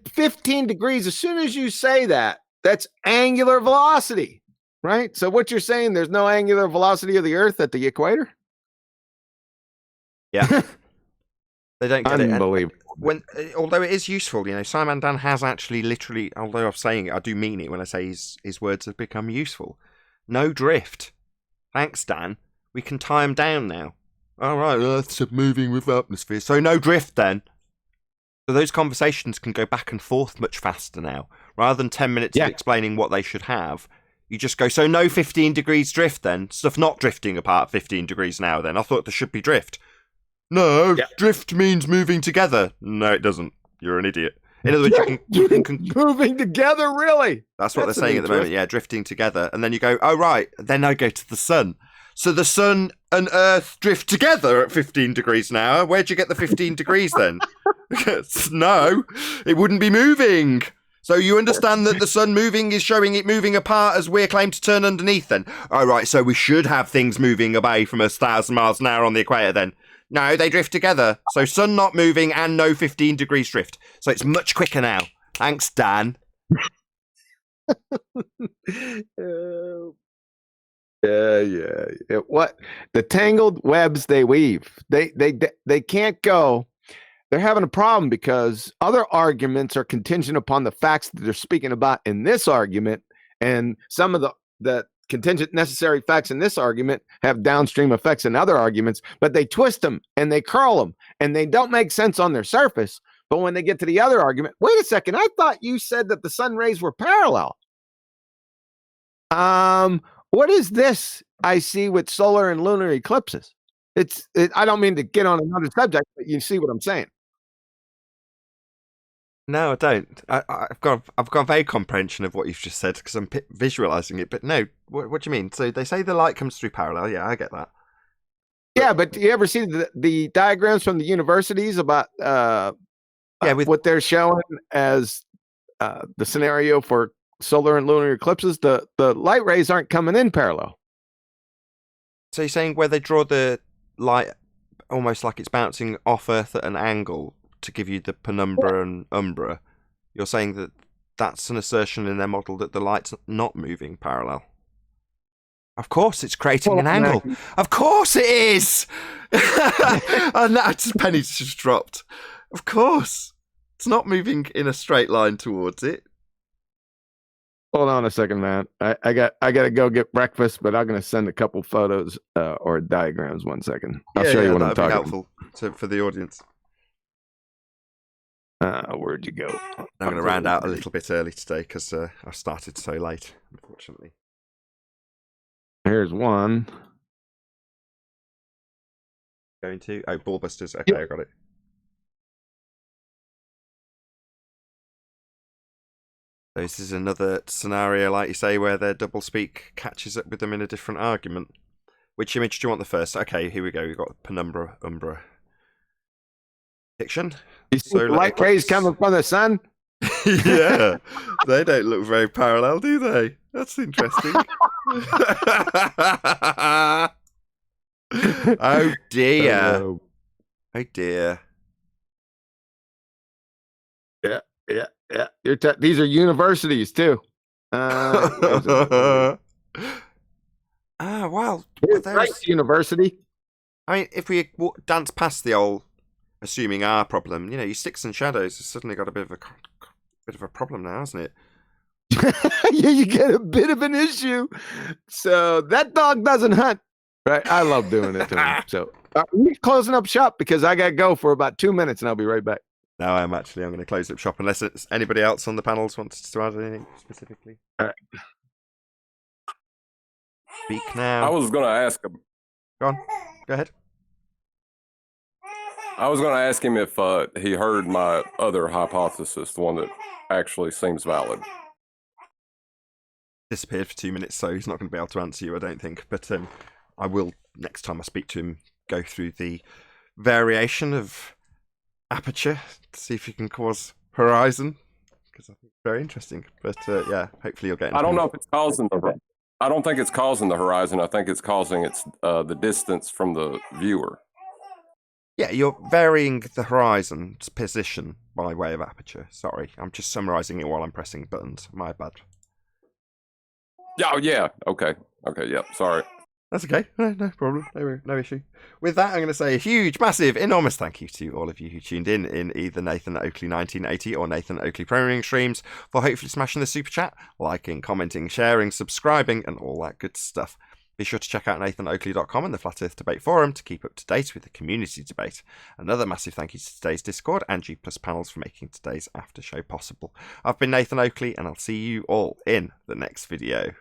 15 degrees. As soon as you say that, that's angular velocity, right? So what you're saying, there's no angular velocity of the Earth at the equator? Yeah. They don't get Unbelievable. it. Although it is useful, Simon Dan has actually literally, although I'm saying it, I do mean it when I say his words have become useful. No drift. Thanks, Dan. We can tie them down now. All right, Earth's moving with atmosphere. So no drift then. So those conversations can go back and forth much faster now. Rather than 10 minutes of explaining what they should have, you just go, so no 15 degrees drift then? Stuff not drifting apart 15 degrees now then? I thought there should be drift. No, drift means moving together. No, it doesn't. You're an idiot. In other words, you can moving together, really? That's what they're saying at the moment, yeah, drifting together. And then you go, oh, right, then I go to the sun. So the sun and Earth drift together at 15 degrees an hour. Where'd you get the 15 degrees then? No, it wouldn't be moving. So you understand that the sun moving is showing it moving apart as we're claimed to turn underneath then? Oh, right, so we should have things moving away from us 1,000 miles an hour on the equator then. No, they drift together. So sun not moving and no 15 degrees drift. So it's much quicker now. Thanks, Dan. Yeah. What the tangled webs they weave? They can't go. They're having a problem because other arguments are contingent upon the facts that they're speaking about in this argument, and some of the contingent necessary facts in this argument have downstream effects in other arguments, but they twist them and they curl them and they don't make sense on their surface. But when they get to the other argument, wait a second, I thought you said that the sun rays were parallel. What is this I see with solar and lunar eclipses? I don't mean to get on another subject, but you see what I'm saying. No, I don't. I've got a vague comprehension of what you've just said because I'm visualizing it. But no, what do you mean? So they say the light comes through parallel. Yeah, I get that. Yeah, but do you ever see the diagrams from the universities about what they're showing as the scenario for solar and lunar eclipses? The light rays aren't coming in parallel. So you're saying where they draw the light almost like it's bouncing off Earth at an angle to give you the penumbra and umbra, you're saying that that's an assertion in their model that the light's not moving parallel? Of course it's creating an angle. Of course it is! And that penny's just dropped. Of course. It's not moving in a straight line towards it. Hold on a second, man. I got to go get breakfast, but I'm going to send a couple photos or diagrams. 1 second. I'll show you what I'm talking about. That'd be helpful for the audience. Where'd you go? I'm going to round out a little bit early today because I started so late, unfortunately. Here's one. Going to? Oh, Ballbusters. Okay, I got it. So this is another scenario, like you say, where their doublespeak catches up with them in a different argument. Which image do you want the first? Okay, here we go. We've got penumbra, umbra. Fiction. You see the light rays coming from the sun? Yeah. They don't look very parallel, do they? That's interesting. Oh, dear. Oh, dear. Yeah. These are universities, too. Well, Rice University. I mean, if we dance past the old assuming our problem, your sticks and shadows has suddenly got a bit of a problem now, hasn't it? Yeah, you get a bit of an issue. So that dog doesn't hunt, right? I love doing it to him. So we're closing up shop because I got to go for about 2 minutes and I'll be right back. No, I'm going to close up shop unless anybody else on the panels wants to add anything specifically. All right. Speak now. I was going to ask him. Go on. Go ahead. I was going to ask him if he heard my other hypothesis, the one that actually seems valid. Disappeared for 2 minutes, so he's not going to be able to answer you, I don't think. But I will, next time I speak to him, go through the variation of Aperture to see if you can cause horizon, because I think it's very interesting. But yeah, hopefully you'll get. I don't know if it's causing the. I don't think it's causing the horizon. I think it's causing the distance from the viewer. Yeah, you're varying the horizon's position by way of aperture. Sorry, I'm just summarising it while I'm pressing buttons. My bad. Yeah. Okay. Yep. Sorry. That's okay. No problem. No issue. With that, I'm going to say a huge, massive, enormous thank you to all of you who tuned in either Nathan Oakley 1980 or Nathan Oakley Premiering streams for hopefully smashing the super chat, liking, commenting, sharing, subscribing, and all that good stuff. Be sure to check out nathanoakley.com and the Flat Earth Debate Forum to keep up to date with the community debate. Another massive thank you to today's Discord and G+ panels for making today's after show possible. I've been Nathan Oakley, and I'll see you all in the next video.